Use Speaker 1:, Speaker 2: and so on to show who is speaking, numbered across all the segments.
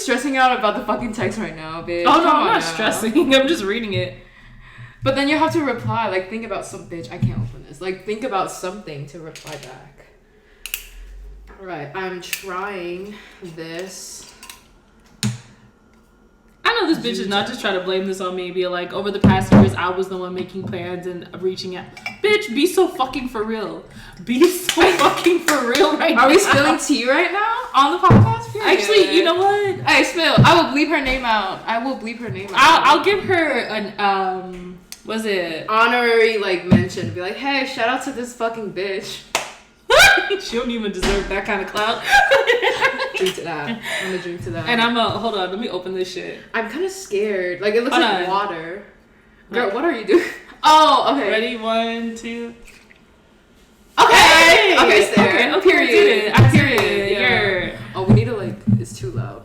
Speaker 1: stressing out about the fucking text right now, bitch.
Speaker 2: Oh no, I'm not stressing. I'm just reading it.
Speaker 1: But then you have to reply. Like, think about some bitch. I can't open this. Like, think about something to reply back. All right, I'm trying this.
Speaker 2: I know this bitch is not just trying to blame this on me. Be like, over the past years, I was the one making plans and reaching out. Bitch, be so fucking for real. Be so fuking for real right now.
Speaker 1: Are we spilling tea right now on the podcast? Period.
Speaker 2: Actually, you know what?
Speaker 1: Hey, spill. I will bleep her name out.
Speaker 2: I'll give her an was it
Speaker 1: honorary like mention? Be like, hey, shout out to this fucking bitch.
Speaker 2: She don't even deserve that kind of clout.
Speaker 1: Drink to that. I'm gonna drink to that.
Speaker 2: And hold on, let me open this shit.
Speaker 1: I'm kind of scared. Like, it looks like water. Girl, what are you doing? Oh, okay.
Speaker 2: Ready? 1, 2.
Speaker 1: Okay. Okay, Sarah.
Speaker 2: Okay,
Speaker 1: Period.
Speaker 2: I did it.
Speaker 1: Yeah. Oh, we need to like. It's too loud.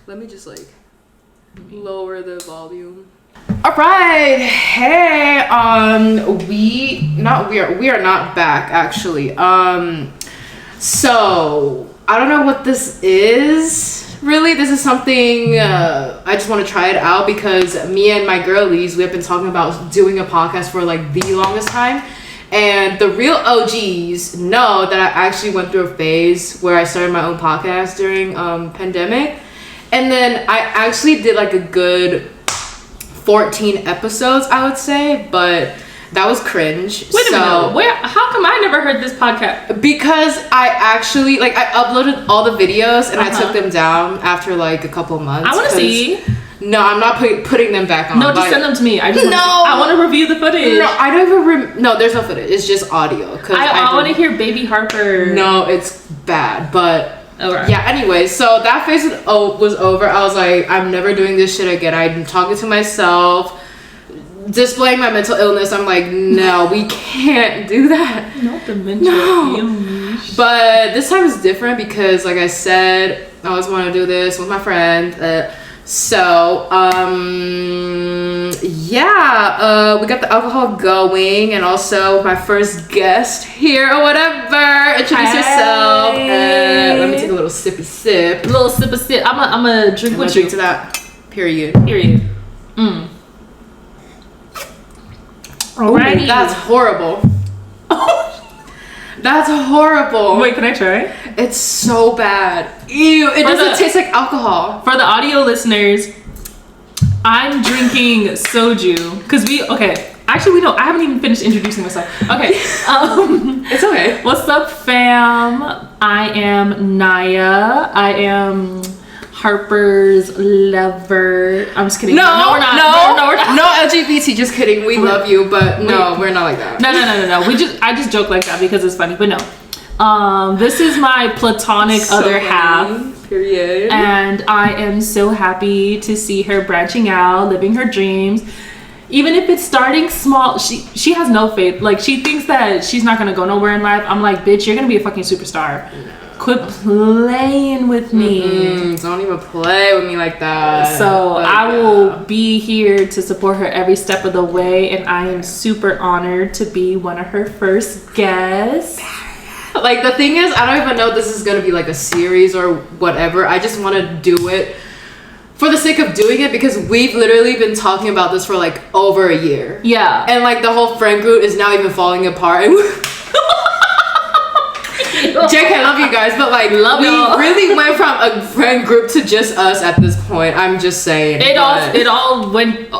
Speaker 1: Let me just like lower the volume. All right. Hey. We are not back actually. So I don't know what this is. Really, this is something I just want to try it out because me and my girlies, we have been talking about doing a podcast for like the longest time. And the real OGs know that I actually went through a phase where I started my own podcast during pandemic. And then I actually did like a good 14 episodes, I would say, but that was cringe.
Speaker 2: Wait a minute. How come I never heard this podcast?
Speaker 1: Because I actually, like, I uploaded all the videos and I took them down after like a couple months.
Speaker 2: I want to see.
Speaker 1: No, I'm not putting them back on.
Speaker 2: No, just send them to me. I want to review the footage.
Speaker 1: No, I don't even. No, there's no footage. It's just audio.
Speaker 2: I want to hear Baby Harper.
Speaker 1: No, it's bad, but.
Speaker 2: Okay.
Speaker 1: Yeah, anyway, so that phase was over. I was like, I'm never doing this shit again. I'm talking to myself, displaying my mental illness. I'm like, no, we can't do that.
Speaker 2: Not the mental illness.
Speaker 1: But this time is different because, like I said, I always want to do this with my friend. We got the alcohol going, and also my first guest here or whatever. Introduce yourself. Let me take a little sippy sip.
Speaker 2: I'm a drink with you.
Speaker 1: Drink to that. Period.
Speaker 2: Alrighty.
Speaker 1: Ooh, that's horrible. That's horrible.
Speaker 2: Wait, can I try?
Speaker 1: It's so bad. Ew, it doesn't taste like alcohol.
Speaker 2: For the audio listeners, I'm drinking soju. Actually, I haven't even finished introducing myself. Okay.
Speaker 1: It's okay.
Speaker 2: What's up, fam? I am Naya. I am Harper's lover. I'm just kidding.
Speaker 1: No, we're not.
Speaker 2: No,
Speaker 1: No LGBT. Just kidding. We love you, but no, we're not like that.
Speaker 2: No. I just joke like that because it's funny, but no. This is my platonic other half.
Speaker 1: Period.
Speaker 2: And I am so happy to see her branching out, living her dreams. Even if it's starting small, she has no faith. Like, she thinks that she's not gonna go nowhere in life. I'm like, bitch, you're gonna be a fucking superstar. No. Quit playing with me.
Speaker 1: Don't even play with me like that.
Speaker 2: So I will be here to support her every step of the way, and I am super honored to be one of her first guests.
Speaker 1: Like, the thing is, I don't even know if this is gonna be like a series or whatever. I just want to do it for the sake of doing it because we've literally been talking about this for like over a year.
Speaker 2: Yeah.
Speaker 1: And like the whole friend group is now even falling apart. Jake, I love you guys, but like we really went from a friend group to just us at this point. I'm just saying.
Speaker 2: It all went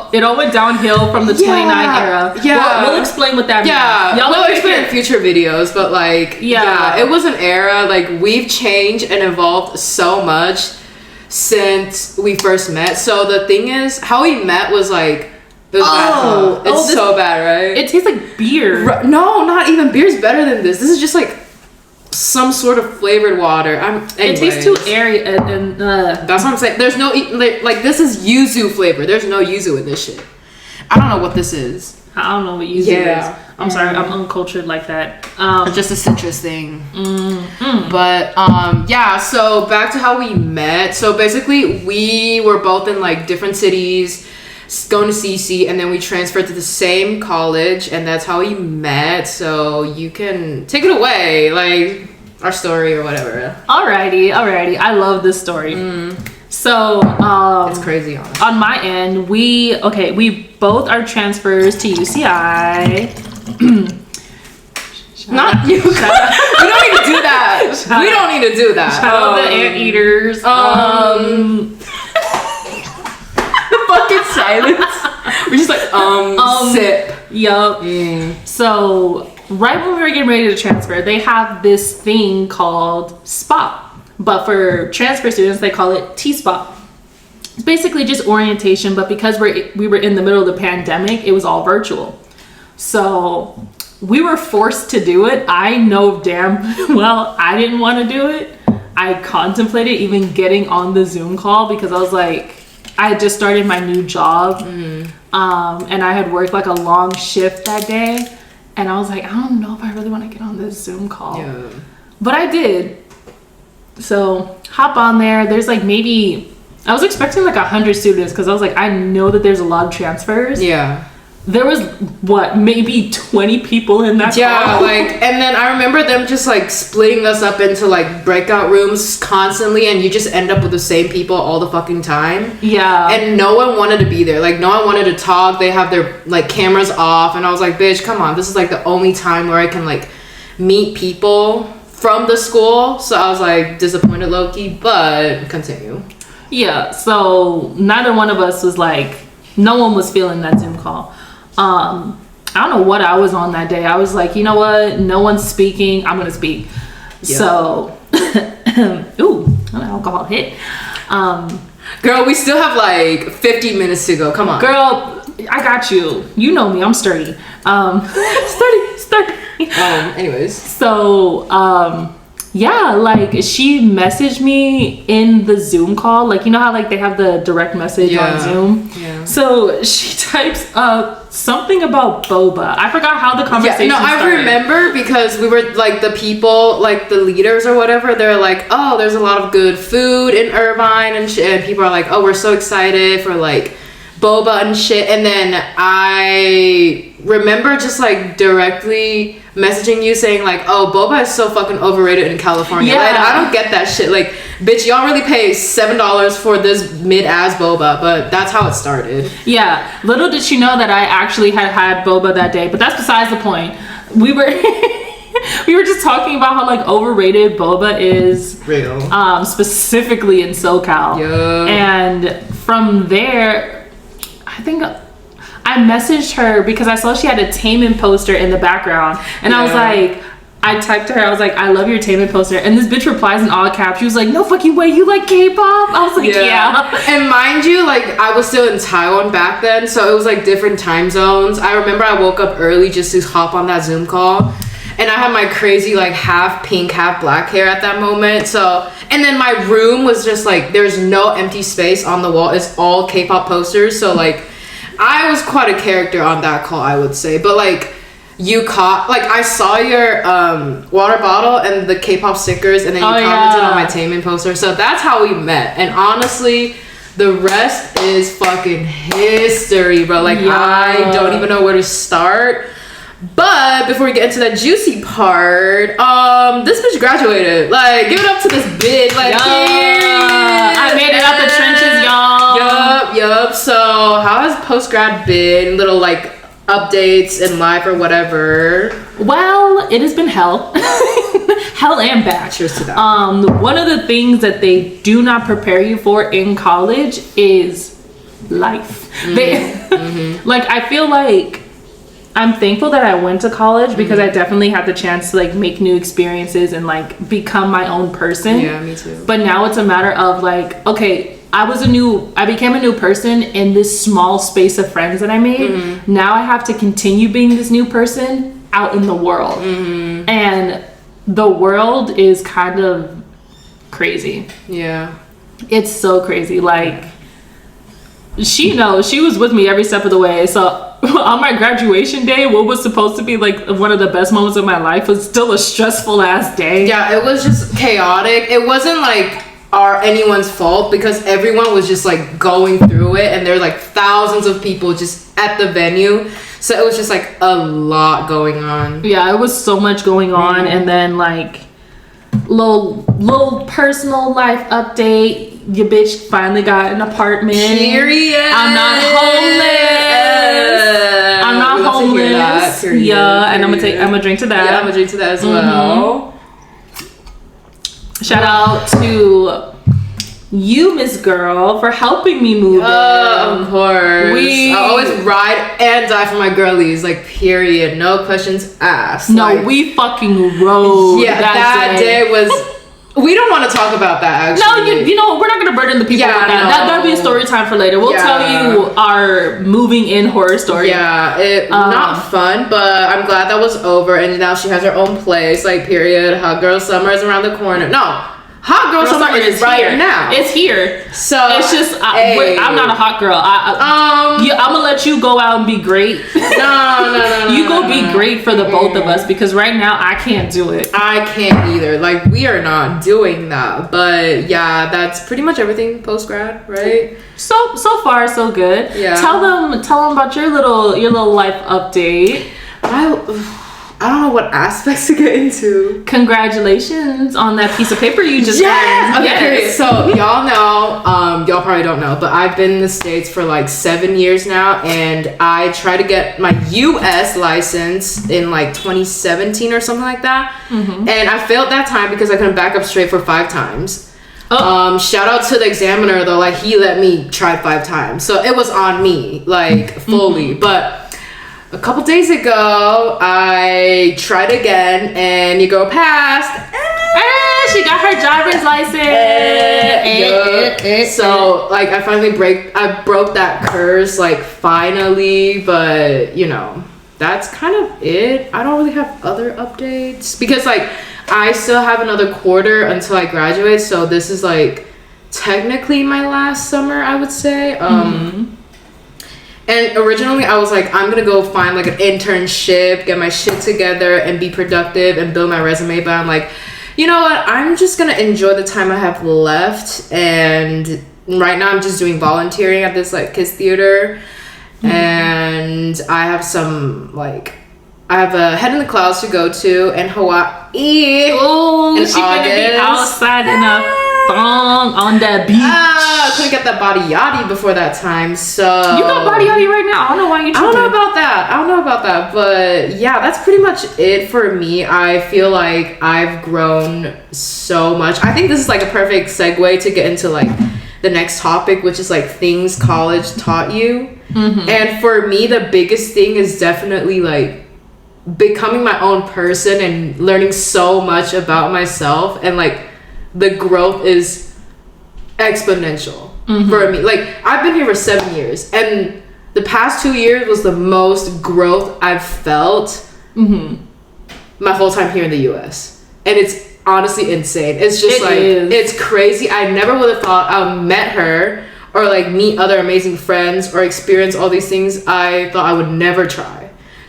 Speaker 2: downhill from the 29 era.
Speaker 1: Yeah.
Speaker 2: We'll explain what that means.
Speaker 1: Yeah. We'll explain in future videos, but like it was an era. Like, we've changed and evolved so much since we first met. So the thing is, how we met was like it's so bad, right?
Speaker 2: It tastes like beer.
Speaker 1: No, not even beer's better than this. This is just like some sort of flavored water.
Speaker 2: It tastes too airy and
Speaker 1: that's what I'm saying. There's no like this is yuzu flavor. There's no yuzu in this shit. I don't know what this is.
Speaker 2: I don't know what yuzu is. I'm sorry, I'm uncultured like that.
Speaker 1: Just a citrus thing. But so back to how we met. So basically we were both in like different cities going to CC, and then we transferred to the same college, and that's how we met. So you can take it away, like our story or whatever.
Speaker 2: Alrighty. I love this story. So
Speaker 1: It's crazy, honestly.
Speaker 2: on my end, we both are transfers to UCI.
Speaker 1: Not you. We don't need to do that. We don't need to do that.
Speaker 2: Shout out the anteaters.
Speaker 1: The fucking silence. We're just like, sip.
Speaker 2: Yup. So right when we were getting ready to transfer, they have this thing called SPOT. But for transfer students, they call it T-Spot. It's basically just orientation, but because we were in the middle of the pandemic, it was all virtual. So we were forced to do it. I know damn well I didn't want to do it. I contemplated even getting on the Zoom call because I was like, I had just started my new job, and I had worked like a long shift that day, and I was like, I don't know if I really want to get on this Zoom call.
Speaker 1: Yeah.
Speaker 2: But I did. So hop on there. There's like maybe, I was expecting like 100 students because I was like, I know that there's a lot of transfers.
Speaker 1: Yeah.
Speaker 2: There was maybe 20 people in that call.
Speaker 1: Like, and then I remember them just like splitting us up into like breakout rooms constantly, and you just end up with the same people all the fucking time.
Speaker 2: Yeah.
Speaker 1: And no one wanted to be there. Like, no one wanted to talk. They have their like cameras off, and I was like, bitch, come on. This is like the only time where I can like meet people from the school. So I was like disappointed low-key, but continue.
Speaker 2: Yeah, so neither one of us was like, no one was feeling that Zoom call. I don't know what I was on that day. I was like, you know what? No one's speaking. I'm gonna speak. Yeah. So, ooh, an alcohol hit.
Speaker 1: Girl, we still have like 50 minutes to go. Come on.
Speaker 2: Girl, I got you. You know me. I'm sturdy. Sturdy.
Speaker 1: Anyways.
Speaker 2: So, yeah, like she messaged me in the Zoom call. Like, you know how like they have the direct message on Zoom? Yeah. So she types up something about boba. I forgot how the conversation started.
Speaker 1: I remember because we were like the people, like the leaders or whatever, they're like, oh, there's a lot of good food in Irvine and shit. And people are like, oh, we're so excited for like boba and shit. And then I remember just like directly messaging you saying like, oh, boba is so fucking overrated in California.
Speaker 2: Yeah.
Speaker 1: Like, I don't get that shit. Like, bitch, y'all really pay $7 for this mid-ass boba, but that's how it started.
Speaker 2: Yeah, little did she know that I actually had boba that day, but that's besides the point. We were we were just talking about how like overrated boba is.
Speaker 1: Real.
Speaker 2: Specifically in SoCal.
Speaker 1: Yeah.
Speaker 2: And from there, I think I messaged her because I saw she had a Taemin poster in the background, and I was like, I typed to her, I was like, I love your Taemin poster, and this bitch replies in all caps. She was like, no fucking way, you like K-pop? I was like, yeah.
Speaker 1: And mind you, like I was still in Taiwan back then, so it was like different time zones. I remember I woke up early just to hop on that Zoom call, and I had my crazy like half pink, half black hair at that moment. So, and then my room was just like, there's no empty space on the wall. It's all K-pop posters. So like, I was quite a character on that call, I would say. But like, you caught, like I saw your water bottle and the K-pop stickers, and then you commented on my Taemin poster. So that's how we met. And honestly, the rest is fucking history, bro. Like, I don't even know where to start. But before we get into that juicy part, this bitch graduated. Like, give it up to this bitch. Like,
Speaker 2: I made it out the trenches, y'all.
Speaker 1: Yup. So, how has post-grad been? Little, like, updates in life or whatever?
Speaker 2: Well, it has been hell. Hell and back.
Speaker 1: Cheers to that.
Speaker 2: One of the things that they do not prepare you for in college is life. Like, I feel like I'm thankful that I went to college because I definitely had the chance to like make new experiences and like become my own person.
Speaker 1: Yeah, me too.
Speaker 2: But now it's a matter of like, okay, I became a new person in this small space of friends that I made. Now I have to continue being this new person out in the world. And the world is kind of crazy. Yeah. It's so crazy. Like, she knows, she was with me every step of the way. So on my graduation day, what was supposed to be like one of the best moments of my life was still a stressful ass day.
Speaker 1: Yeah, it was just chaotic. It wasn't like anyone's fault because everyone was just like going through it, and there were like thousands of people just at the venue. So it was just like a lot going on.
Speaker 2: Yeah, it was so much going on. And then like little personal life update. your bitch finally got an apartment.
Speaker 1: Period.
Speaker 2: I'm not homeless. I'm not homeless.
Speaker 1: Period.
Speaker 2: Yeah, and I'm gonna drink to that.
Speaker 1: Yeah, I'm gonna drink to that as well.
Speaker 2: Shout out to you, Miss Girl, for helping me move in.
Speaker 1: Of course. I always ride and die for my girlies. Like, period. No questions asked.
Speaker 2: No,
Speaker 1: like,
Speaker 2: we fucking rode.
Speaker 1: Yeah, that day was. We don't want to talk about that. Actually,
Speaker 2: no, you know, we're not gonna burden the people with that. That'll be a story time for later. We'll tell you our moving in horror story.
Speaker 1: Yeah, not fun, but I'm glad that was over, and now she has her own place. Like, period. Hot girl summer is around the corner. No. Hot girl summer is right
Speaker 2: here.
Speaker 1: now.
Speaker 2: It's here.
Speaker 1: So
Speaker 2: it's just I'm not a hot girl. I'm gonna let you go out and be great.
Speaker 1: No.
Speaker 2: You go be great for the both of us, because right now I can't do it.
Speaker 1: I can't either. Like, we are not doing that. But yeah, that's pretty much everything post grad, right?
Speaker 2: So far so good.
Speaker 1: Yeah.
Speaker 2: Tell them about your little life update.
Speaker 1: I don't know what aspects to get into.
Speaker 2: Congratulations on that piece of paper you just
Speaker 1: earned.
Speaker 2: Okay,
Speaker 1: yes. So y'all know, y'all probably don't know, but I've been in the States for like 7 years now, and I tried to get my US license in like 2017 or something like that. And I failed that time because I couldn't back up straight for 5 times. Shout out to the examiner though, like he let me try 5 times. So it was on me, like fully. But a couple days ago, I tried again, and you go past.
Speaker 2: She got her driver's license.
Speaker 1: So, like, I broke that curse, like, finally. But, you know, that's kind of it. I don't really have other updates because, like, I still have another quarter until I graduate. So this is, like, technically my last summer, I would say. And originally I was like, I'm gonna go find like an internship, get my shit together and be productive and build my resume. But I'm like, you know what? I'm just gonna enjoy the time I have left. And right now I'm just doing volunteering at this like kids theater. And I have I have a Head in the Clouds to go to in Hawaii.
Speaker 2: Oh, she's gonna be outside in a thong on that beach.
Speaker 1: I couldn't get that body yachty before that time, so
Speaker 2: you got body yachty right now. I don't know why you.
Speaker 1: I don't know about that, but yeah, that's pretty much it for me. I feel like I've grown so much. I think this is like a perfect segue to get into like the next topic, which is like things college taught you. And for me, the biggest thing is definitely like becoming my own person and learning so much about myself, and like the growth is exponential for me. Like, I've been here for 7 years, and the past 2 years was the most growth I've felt my whole time here in the US, and it's honestly insane. It's just it's crazy. I never would have thought I would met her or like meet other amazing friends or experience all these things I thought I would never try.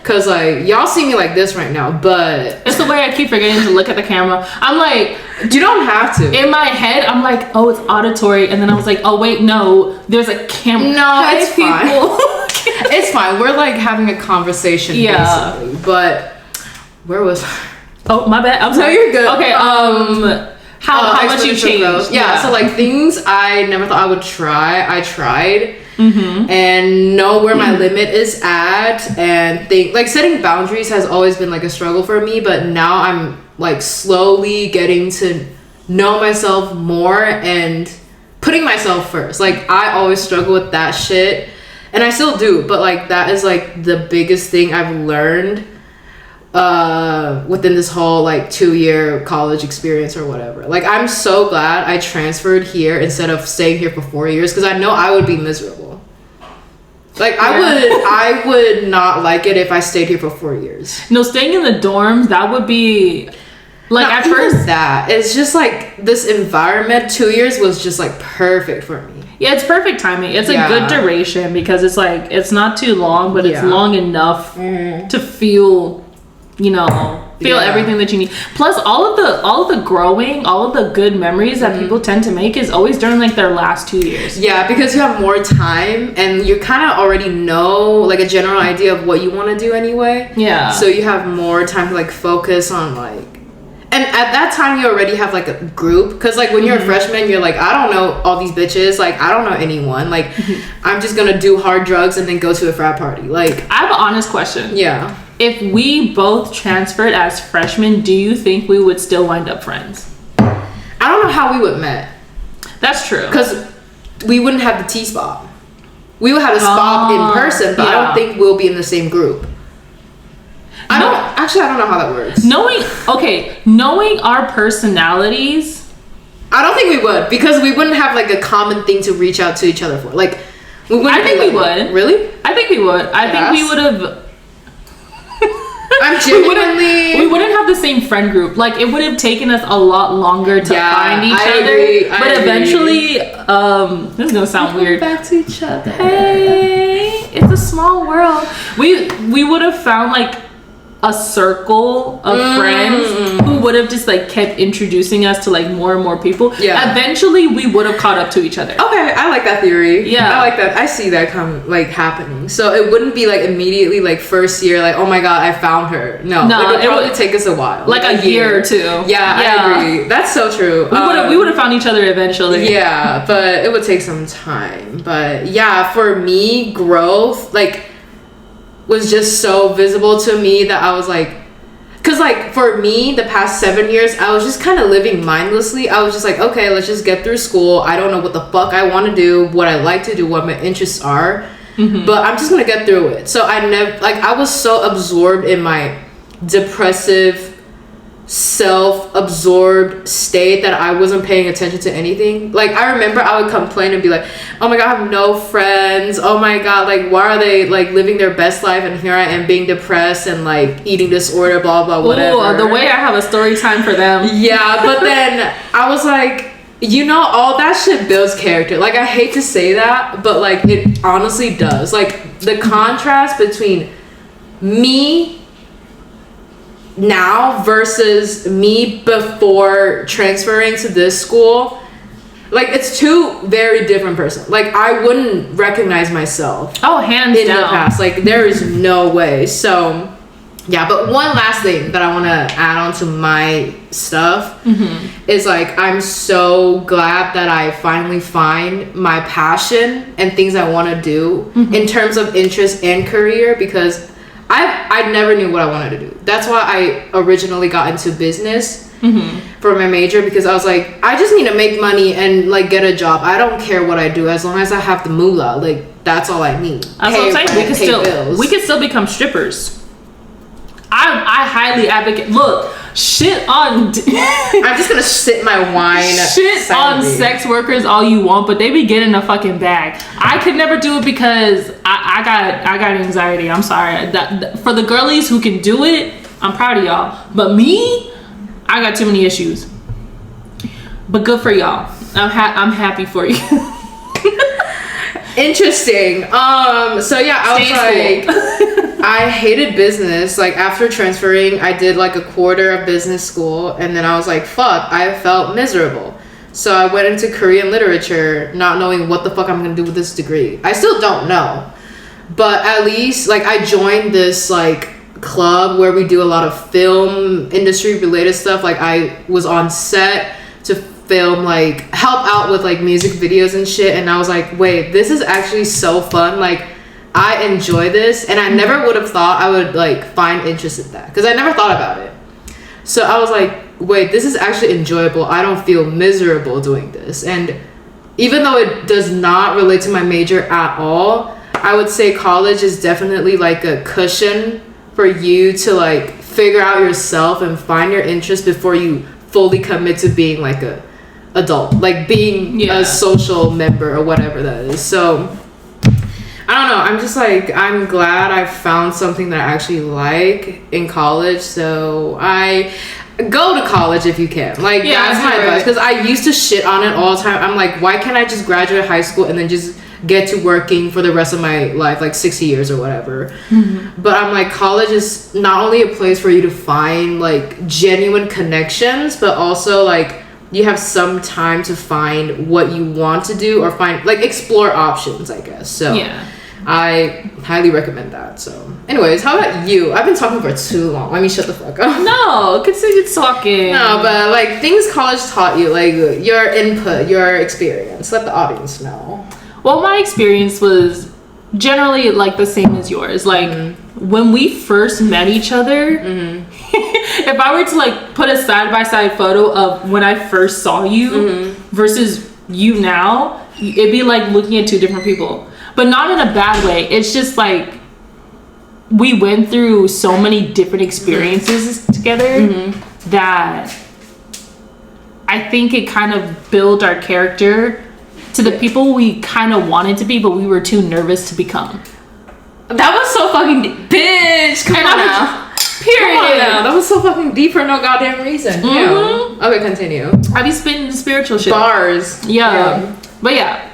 Speaker 1: Cause like y'all see me like this right now, but
Speaker 2: it's the way I keep forgetting to look at the camera. I'm like,
Speaker 1: you don't have to.
Speaker 2: In my head, I'm like, oh, it's auditory, and then I was like, oh wait, no, there's a camera.
Speaker 1: No, it's fine. It's fine. We're like having a conversation, basically. But where was I?
Speaker 2: Oh, my bad. I'm sorry.
Speaker 1: No, you're good.
Speaker 2: Okay. How much you changed?
Speaker 1: Yeah. So like things I never thought I would try, I tried. And know where my limit is at, and think like setting boundaries has always been like a struggle for me, but now I'm like slowly getting to know myself more and putting myself first. Like, I always struggle with that shit, and I still do, but like that is like the biggest thing I've learned within this whole like 2-year college experience or whatever. Like, I'm so glad I transferred here instead of staying here for 4 years, because I know I would be miserable. Like, I would not like it if I stayed here for 4 years.
Speaker 2: No, staying in the dorms, that would be like, at first
Speaker 1: that it's just like this environment. 2 years was just like perfect for me.
Speaker 2: Yeah, it's perfect timing. It's a good duration, because it's like, it's not too long, but it's long enough to feel, you know, everything that you need. Plus, all of the growing, all of the good memories that people tend to make is always during like their last 2 years. Yeah,
Speaker 1: because you have more time and you kind of already know like a general idea of what you want to do anyway.
Speaker 2: Yeah.
Speaker 1: So you have more time to like focus on like, And at that time, you already have like a group. Because like when you're a freshman, you're like, I don't know all these bitches. Like, I don't know anyone. Like, I'm just going to do hard drugs and then go to a frat party. Like,
Speaker 2: I have an honest question.
Speaker 1: Yeah.
Speaker 2: If we both transferred as freshmen, do you think we would still wind up friends?
Speaker 1: I don't know how we would have met.
Speaker 2: That's true.
Speaker 1: Because we wouldn't have the T-spot. We would have a spot in person, but I don't think we'll be in the same group. I don't know how that works.
Speaker 2: Knowing our personalities,
Speaker 1: I don't think we would, because we wouldn't have like a common thing to reach out to each other for. Like, we wouldn't.
Speaker 2: I think we would.
Speaker 1: Really?
Speaker 2: I think we would. I think we would have.
Speaker 1: I'm genuinely.
Speaker 2: We wouldn't have the same friend group. Like, it would have taken us a lot longer to find each other. But eventually, this is gonna sound weird.
Speaker 1: Back to each other.
Speaker 2: Hey, it's a small world. We would have found like a circle of friends who would have just like kept introducing us to like more and more people. Yeah. Eventually, we would have caught up to each other.
Speaker 1: Okay, I like that theory.
Speaker 2: Yeah,
Speaker 1: I like that. I see that happening. So it wouldn't be like immediately like first year like, oh my god, I found her. No, like, it would take us a while,
Speaker 2: like a year or two.
Speaker 1: Yeah, I agree. That's so true.
Speaker 2: We would have found each other eventually.
Speaker 1: Yeah, but it would take some time. But yeah, for me, growth like was just so visible to me that I was like, because like for me the past 7 years I was just kind of living mindlessly. I was just like, okay, let's just get through school. I don't know what the fuck I want to do, what I like to do, what my interests are, but I'm just gonna get through it. So I was so absorbed in my depressive, self-absorbed state that I wasn't paying attention to anything. Like, I remember I would complain and be like, oh my god, I have no friends. Oh my god, like, why are they like living their best life and here I am being depressed and like eating disorder, blah blah whatever.
Speaker 2: Ooh, the way I have a story time for them.
Speaker 1: Yeah, but then I was like, all that shit builds character. Like, I hate to say that, but like it honestly does. Like, the contrast between me now versus me before transferring to this school, like, it's two very different persons. Like, I wouldn't recognize myself
Speaker 2: hands
Speaker 1: in
Speaker 2: down.
Speaker 1: the past. Like, there is no way. So yeah, but one last thing that I want to add on to my stuff is like, I'm so glad that I finally find my passion and things I want to do in terms of interest and career, because I never knew what I wanted to do. That's why I originally got into business for my major, because I was like, I just need to make money and like get a job. I don't care what I do as long as I have the moolah. Like, that's all I need.
Speaker 2: That's what I'm saying. We could still become strippers. I highly advocate. Look, shit on.
Speaker 1: I'm just gonna sip my wine.
Speaker 2: Shit on sex workers all you want, but they be getting a fucking bag. I could never do it because I got anxiety. I'm sorry. For the girlies who can do it, I'm proud of y'all. But me, I got too many issues. But good for y'all. I'm happy for you.
Speaker 1: Interesting. So yeah, I was like, I hated business. Like, after transferring, I did like a quarter of business school, and then I was like, fuck, I felt miserable. So I went into Korean literature, not knowing what the fuck I'm gonna do with this degree. I still don't know, but at least like I joined this like club where we do a lot of film industry related stuff. Like, I was on set to film, like help out with like music videos and shit, and I was like, wait, this is actually so fun. Like, I enjoy this, and I never would have thought I would like find interest in that, because I never thought about it. So I was like, wait, this is actually enjoyable. I don't feel miserable doing this. And even though it does not relate to my major at all, I would say college is definitely like a cushion for you to like figure out yourself and find your interest before you fully commit to being like a adult, like being a social member or whatever that is. So I don't know, I'm just like, I'm glad I found something that I actually like in college. So I go to college if you can. Like, that's my advice, because I used to shit on it all the time. I'm like, why can't I just graduate high school and then just get to working for the rest of my life, like 60 years or whatever. But I'm like, college is not only a place for you to find like genuine connections, but also like you have some time to find what you want to do, or find like explore options, I guess. So I highly recommend that. So, anyways, how about you? I've been talking for too long. Let me shut the fuck up.
Speaker 2: No, continue talking.
Speaker 1: No, but like things college taught you, like your input, your experience. Let the audience know.
Speaker 2: Well, my experience was generally like the same as yours. Like when we first met each other, if I were to like put a side-by-side photo of when I first saw you versus you now, it'd be like looking at two different people. But not in a bad way. It's just like we went through so many different experiences together that I think it kind of built our character to the people we kind of wanted to be, but we were too nervous to become.
Speaker 1: That was so fucking deep. Bitch, come on now. Period. Come on now. That was so fucking deep for no goddamn reason. Yeah. Okay, continue.
Speaker 2: I be spitting spiritual shit.
Speaker 1: Bars.
Speaker 2: Yeah. But yeah.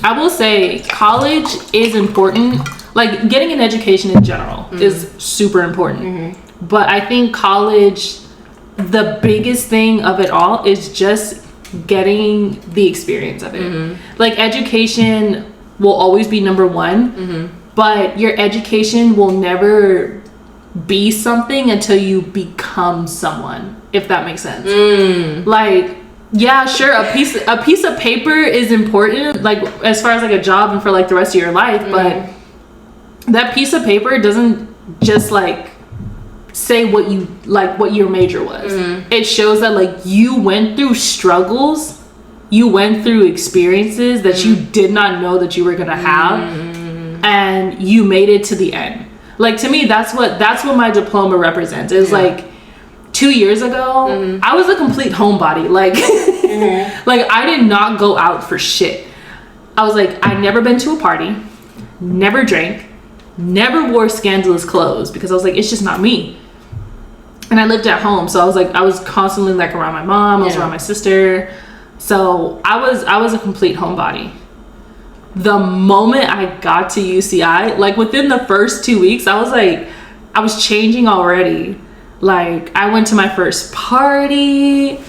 Speaker 2: I will say college is important. Like getting an education in general is super important. But I think college, the biggest thing of it all is just getting the experience of it. Like education will always be number one, but your education will never be something until you become someone, if that makes sense. Like, yeah, sure, a piece of paper is important, like as far as like a job and for like the rest of your life, but that piece of paper doesn't just like say what you like, what your major was. It shows that like you went through struggles, you went through experiences that you did not know that you were gonna have, and you made it to the end. Like to me, that's what my diploma represents. Is like 2 years ago, I was a complete homebody. Like, like I did not go out for shit. I was like, I'd never been to a party, never drank, never wore scandalous clothes because I was like, it's just not me. And I lived at home, so I was like, I was constantly like around my mom, I was around my sister, so I was a complete homebody. The moment I got to UCI, like within the first 2 weeks, I was like, I was changing already. Like I went to my first party,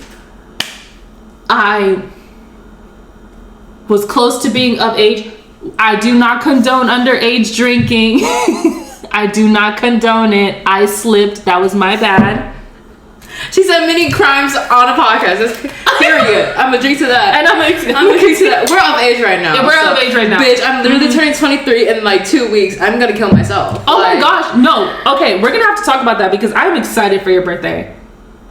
Speaker 2: I was close to being of age. I do not condone underage drinking. I do not condone it. I slipped. That was my bad.
Speaker 1: She said many crimes on a podcast. Period. I'm gonna drink to that.
Speaker 2: And I'm
Speaker 1: gonna drink to that. We're of age right now.
Speaker 2: Yeah, we're of age right now.
Speaker 1: Bitch, I'm literally turning 23 in like 2 weeks. I'm gonna kill myself.
Speaker 2: Oh my gosh. No. Okay, we're gonna have to talk about that because I'm excited for your birthday.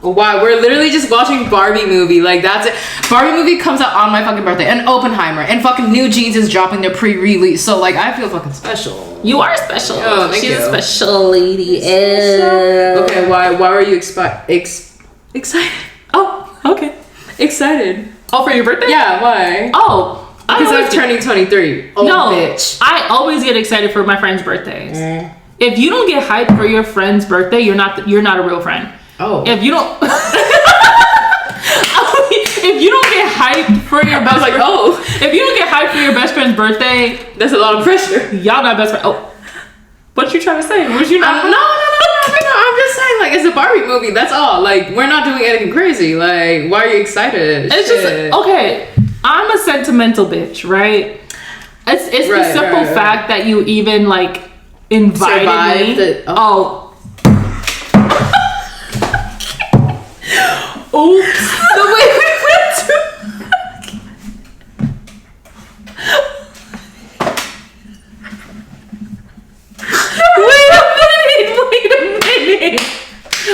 Speaker 1: Why? We're literally just watching Barbie movie. Like that's it. Barbie movie comes out on my fucking birthday, and Oppenheimer, and fucking New Jeans is dropping their pre-release. So like, I feel fucking special.
Speaker 2: You are special.
Speaker 1: Oh, thank you.
Speaker 2: She's a special lady.
Speaker 1: Okay, why were you excited?
Speaker 2: Oh, okay.
Speaker 1: Excited.
Speaker 2: Oh, for your birthday?
Speaker 1: Yeah. Why?
Speaker 2: Oh,
Speaker 1: because I'm turning 23. Oh,
Speaker 2: no,
Speaker 1: bitch.
Speaker 2: I always get excited for my friends' birthdays. If you don't get hyped for your friend's birthday, you're not a real friend.
Speaker 1: Oh.
Speaker 2: If you don't if you don't get hyped for your best friend, if you don't get hyped for your best friend's birthday,
Speaker 1: that's a lot of pressure.
Speaker 2: Y'all not best friends. Oh, what you trying to say? Was you not?
Speaker 1: No. I'm just saying, like, it's a Barbie movie. That's all. Like, we're not doing anything crazy. Like, why are you excited?
Speaker 2: It's just okay. I'm a sentimental bitch, right? It's the simple fact that you even like invited me. Oops. The way we went to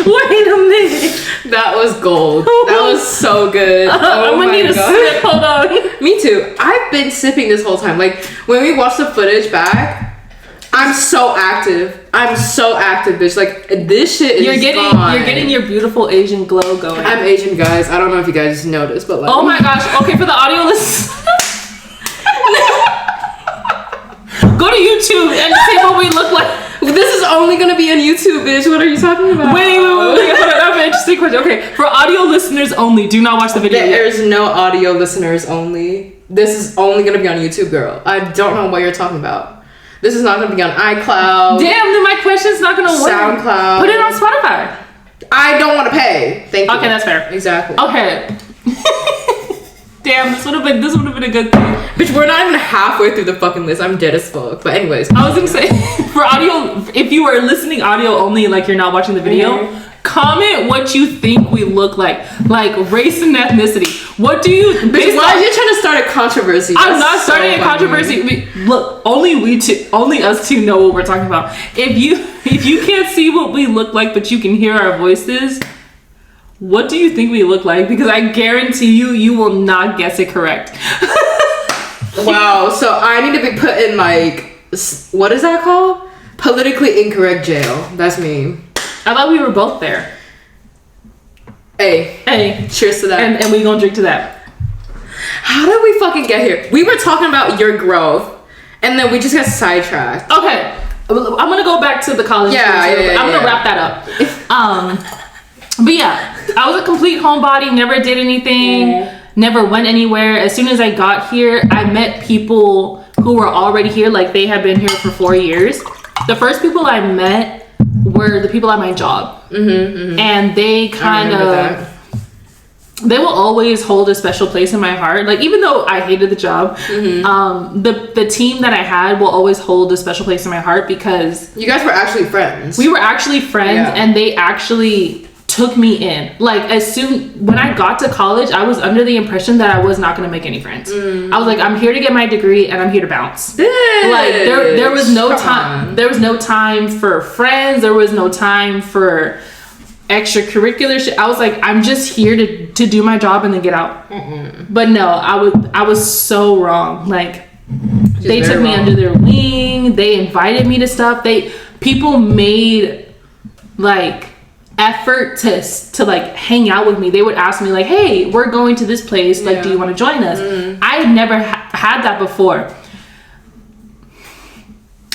Speaker 2: Wait a minute.
Speaker 1: That was gold. That was so good.
Speaker 2: I'm gonna need a sip. Hold on.
Speaker 1: Me too. I've been sipping this whole time. Like when we watch the footage back, I'm so active. Bitch. Like this shit is
Speaker 2: You're getting your beautiful Asian glow going.
Speaker 1: I'm Asian, guys. I don't know if you guys noticed, but like,
Speaker 2: oh my gosh. Okay, for the audio listeners, go to YouTube and see what we look like.
Speaker 1: This is only gonna be on YouTube, bitch. What are you talking about?
Speaker 2: Wait. Hold on. I have an interesting question. Okay, for audio listeners only, do not watch the video.
Speaker 1: There's no audio listeners only. This is only gonna be on YouTube, girl. I don't know what you're talking about. This is not gonna be on iCloud.
Speaker 2: Damn, then my question's not gonna work.
Speaker 1: SoundCloud.
Speaker 2: Put it on Spotify.
Speaker 1: I don't want to pay. Thank you.
Speaker 2: Okay, that's fair.
Speaker 1: Exactly.
Speaker 2: Okay. damn, this would have been a good thing.
Speaker 1: Bitch, we're not even halfway through the fucking list. I'm dead as fuck. But anyways,
Speaker 2: I was gonna say, for audio, if you are listening audio only, like you're not watching the video, comment what you think we look like race and ethnicity. What do you?
Speaker 1: Bitch, why are you trying to start a controversy?
Speaker 2: I'm not starting a controversy. Look, only us two know what we're talking about. If you can't see what we look like, but you can hear our voices, what do you think we look like? Because I guarantee you will not guess it correct.
Speaker 1: Wow, so I need to be put in like, what is that called? Politically incorrect jail. That's me.
Speaker 2: I thought we were both there.
Speaker 1: Hey, cheers to that.
Speaker 2: And we gonna drink to that.
Speaker 1: How did we fucking get here? We were talking about your growth, and then we just got sidetracked.
Speaker 2: Okay, I'm gonna go back to the college. I'm gonna wrap that up. But yeah, I was a complete homebody. Never did anything. Never went anywhere. As soon as I got here, I met people who were already here. Like they had been here for 4 years. The first people I met were the people at my job, and they kind of. They will always hold a special place in my heart. Like even though I hated the job, the team that I had will always hold a special place in my heart because
Speaker 1: you guys were actually friends.
Speaker 2: We were actually friends, and they actually took me in. Like when I got to college, I was under the impression that I was not going to make any friends. I was like, I'm here to get my degree and I'm here to bounce. Like there was no time. There was no time for friends. There was no time for extracurricular shit. I was like, I'm just here to do my job and then get out. But no, I was so wrong. Like they took me under their wing. They invited me to stuff. People made like effort to like hang out with me. They would ask me like, hey, we're going to this place, like do you want to join us? I had never had that before.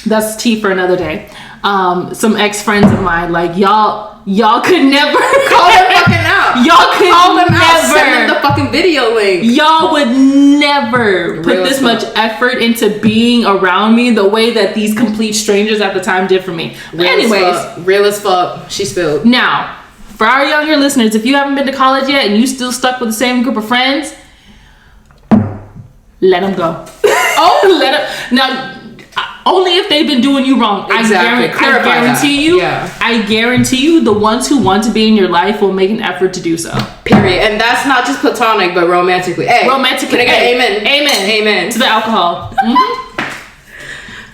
Speaker 2: That's tea for another day. Some ex-friends of mine, like y'all could never
Speaker 1: call them fucking out.
Speaker 2: Y'all could
Speaker 1: call them
Speaker 2: never
Speaker 1: out. Send them the fucking video link.
Speaker 2: Y'all would never put this much effort into being around me the way that these complete strangers at the time did for me.
Speaker 1: Real as fuck. She spilled.
Speaker 2: Now, for our younger listeners, if you haven't been to college yet and you still stuck with the same group of friends, let them go. Now. Only if they've been doing you wrong.
Speaker 1: Exactly.
Speaker 2: I guarantee you the ones who want to be in your life will make an effort to do so.
Speaker 1: Period. And that's not just platonic, but romantically. Hey,
Speaker 2: romantically.
Speaker 1: Can I get amen?
Speaker 2: To the alcohol.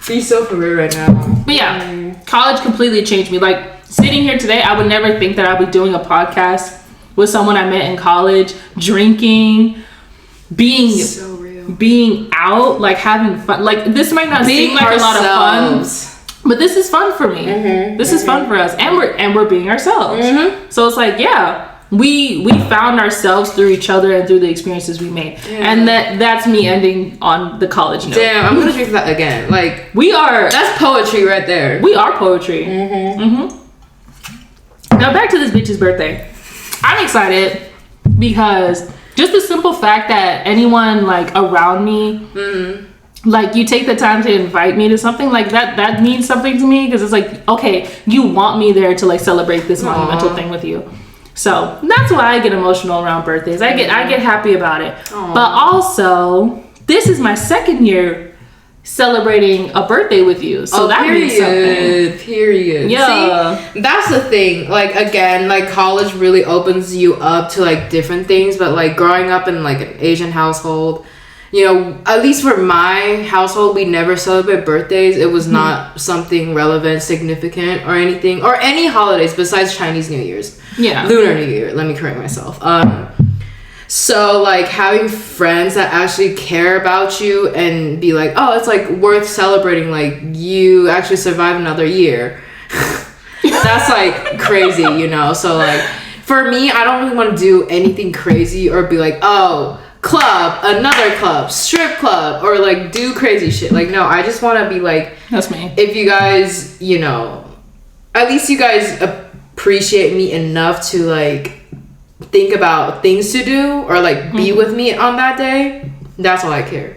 Speaker 1: Be so for real right now.
Speaker 2: But yeah, college completely changed me. Like sitting here today, I would never think that I'd be doing a podcast with someone I met in college, drinking, being out, like having fun. Like this might not seem like a lot of fun, but this is fun for me. This is fun for us, and we're being ourselves. So it's like, we found ourselves through each other and through the experiences we made, and that's me ending on the college note.
Speaker 1: Damn, I'm gonna drink that again. Like that's poetry right there.
Speaker 2: We are poetry. Now back to this bitch's birthday. I'm excited because just the simple fact that anyone like around me, like you take the time to invite me to something like that means something to me because it's like, okay, you want me there to like celebrate this monumental thing with you. So that's why I get emotional around birthdays. I get happy about it. But also, this is my second year celebrating a birthday with you, so that means something.
Speaker 1: Period. See, that's the thing. Like again, like college really opens you up to like different things. But like growing up in like an Asian household, you know, at least for my household, we never celebrate birthdays. It was not something relevant, significant, or anything, or any holidays besides Chinese New Year's. Lunar New Year. Let me correct myself. So like having friends that actually care about you and be like, oh, it's like worth celebrating, like you actually survived another year. That's like crazy, you know? So like for me, I don't really want to do anything crazy or be like, oh, club, another club, strip club, or like do crazy shit. Like no, I just want to be like,
Speaker 2: that's me.
Speaker 1: If you guys, you know, at least you guys appreciate me enough to like think about things to do or like be with me on that day, that's all I care.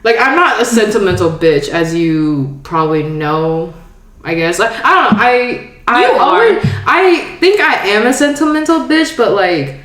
Speaker 1: Like I'm not a sentimental bitch, as you probably know, I guess. Like I don't know, I think I am a sentimental bitch, but like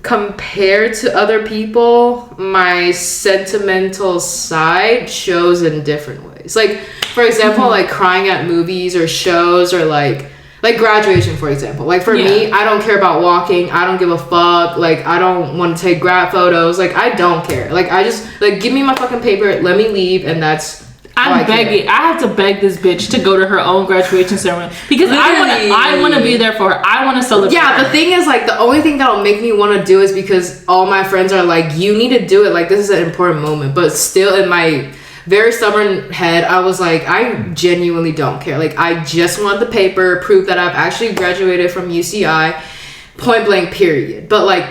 Speaker 1: compared to other people, my sentimental side shows in different ways. Like, for example, like crying at movies or shows, or like graduation, for example. Like, for me, I don't care about walking. I don't give a fuck. Like, I don't want to take grad photos. Like, I don't care. Like, I just, like, give me my fucking paper, let me leave, and that's
Speaker 2: I'm begging. I have to beg this bitch to go to her own graduation ceremony because I want to be there for her. I want to celebrate.
Speaker 1: Yeah,
Speaker 2: her.
Speaker 1: The thing is, like, the only thing that'll make me want to do is because all my friends are like, you need to do it. Like, this is an important moment. But still, in my very stubborn head, I was like, I genuinely don't care. Like, I just want the paper, proof that I've actually graduated from UCI, point blank, period. But like,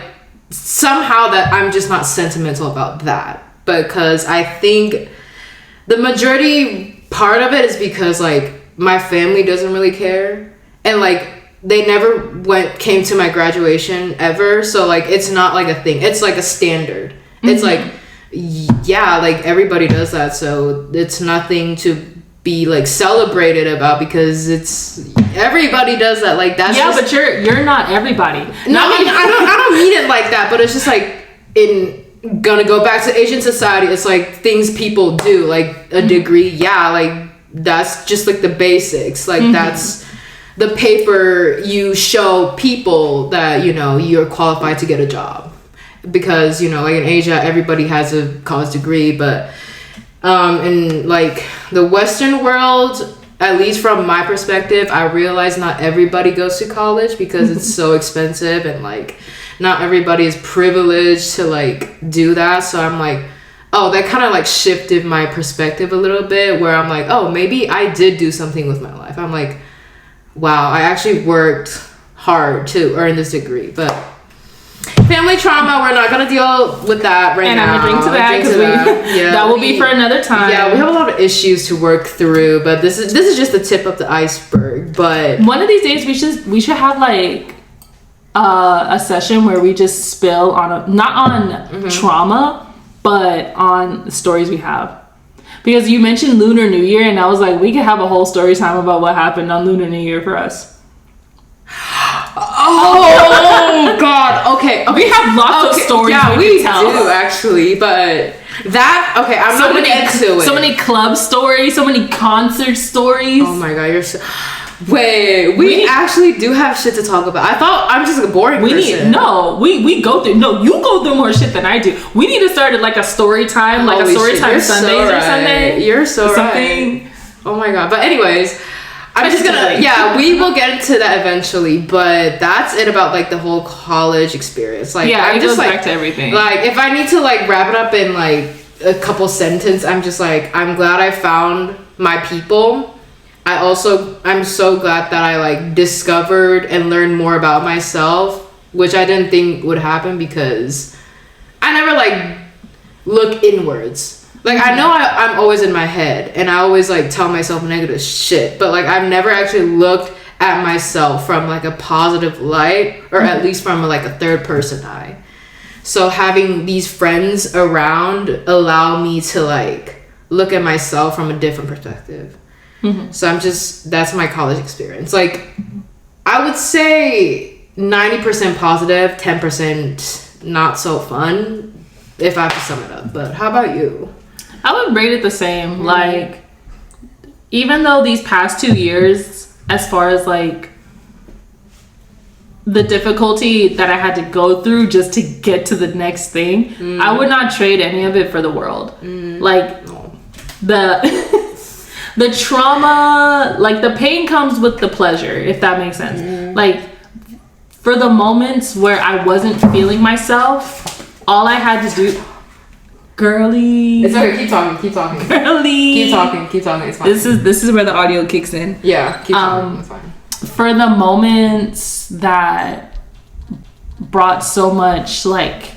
Speaker 1: somehow that I'm just not sentimental about that, because I think the majority part of it is because like my family doesn't really care, and like they never came to my graduation ever, so like it's not like a thing. It's like a standard. Mm-hmm. It's like, yeah, like everybody does that, so it's nothing to be like celebrated about because it's everybody does that. Like, that's
Speaker 2: but you're not everybody.
Speaker 1: No, I don't mean it like that, but it's just like, gonna go back to Asian society, it's like things people do, like a degree, like that's just like the basics, like that's the paper you show people that, you know, you're qualified to get a job, because, you know, like in Asia everybody has a college degree, but in like the Western world, at least from my perspective, I realize not everybody goes to college because it's so expensive, and like not everybody is privileged to like do that. So I'm like, oh, that kind of like shifted my perspective a little bit, where I'm like, oh, maybe I did do something with my life. I'm like, wow, I actually worked hard to earn this degree. But family trauma, we're not gonna deal with that right now.
Speaker 2: And I'm gonna drink to that because that will be for another time.
Speaker 1: Yeah, we have a lot of issues to work through, but this is just the tip of the iceberg. But
Speaker 2: one of these days we should have like a session where we just spill on not on trauma, but on the stories we have. Because you mentioned Lunar New Year, and I was like, we could have a whole story time about what happened on Lunar New Year for us.
Speaker 1: Oh God! Okay,
Speaker 2: we have lots of stories.
Speaker 1: Yeah, we
Speaker 2: do
Speaker 1: actually, but that I'm not gonna get into it.
Speaker 2: So many club stories, so many concert stories.
Speaker 1: Oh my God, you're so. Wait, we actually do have shit to talk about. I thought I'm just a boring person.
Speaker 2: We go through. No, you go through more shit than I do. We need to start like a story time, like a story time Sundays or Sunday.
Speaker 1: You're so right. Oh my God! But anyways, I'm just gonna. Yeah, we will get into that eventually. But that's it about like the whole college experience. Like,
Speaker 2: yeah,
Speaker 1: I'm
Speaker 2: it
Speaker 1: just
Speaker 2: goes
Speaker 1: like,
Speaker 2: back to everything.
Speaker 1: Like, if I need to like wrap it up in like a couple sentences, I'm just like, I'm glad I found my people. I'm so glad that I like discovered and learned more about myself, which I didn't think would happen because I never like look inwards. Like, I know I'm always in my head and I always like tell myself negative shit, but like I've never actually looked at myself from like a positive light, or at least from like a third person eye. So having these friends around allow me to like look at myself from a different perspective. So that's my college experience. Like, I would say 90% positive, 10% not so fun, if I have to sum it up. But how about you?
Speaker 2: I would rate it the same. Like, even though these past 2 years, as far as like the difficulty that I had to go through just to get to the next thing, I would not trade any of it for the world. Like, the trauma, like the pain comes with the pleasure, if that makes sense. Like, for the moments where I wasn't feeling myself, all I had to do, girly.
Speaker 1: It's okay, keep talking.
Speaker 2: Girly.
Speaker 1: Keep talking, it's fine.
Speaker 2: This is where the audio kicks in.
Speaker 1: Yeah, keep talking, it's fine.
Speaker 2: For the moments that brought so much like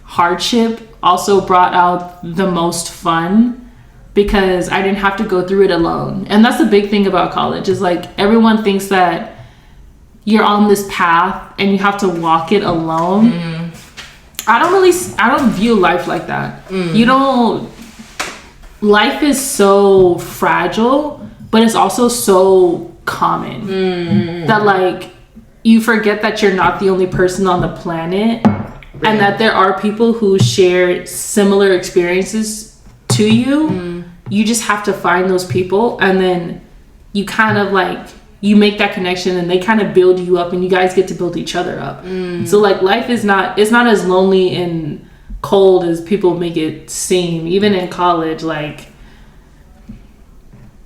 Speaker 2: hardship, also brought out the most fun. Because I didn't have to go through it alone. And that's the big thing about college, is like everyone thinks that you're on this path and you have to walk it alone. I don't view life like that. Life is so fragile, but it's also so common that like you forget that you're not the only person on the planet, and that there are people who share similar experiences to you. You just have to find those people, and then you kind of like, you make that connection, and they kind of build you up, and you guys get to build each other up. So like, life is not, it's not as lonely and cold as people make it seem. Even in college, like,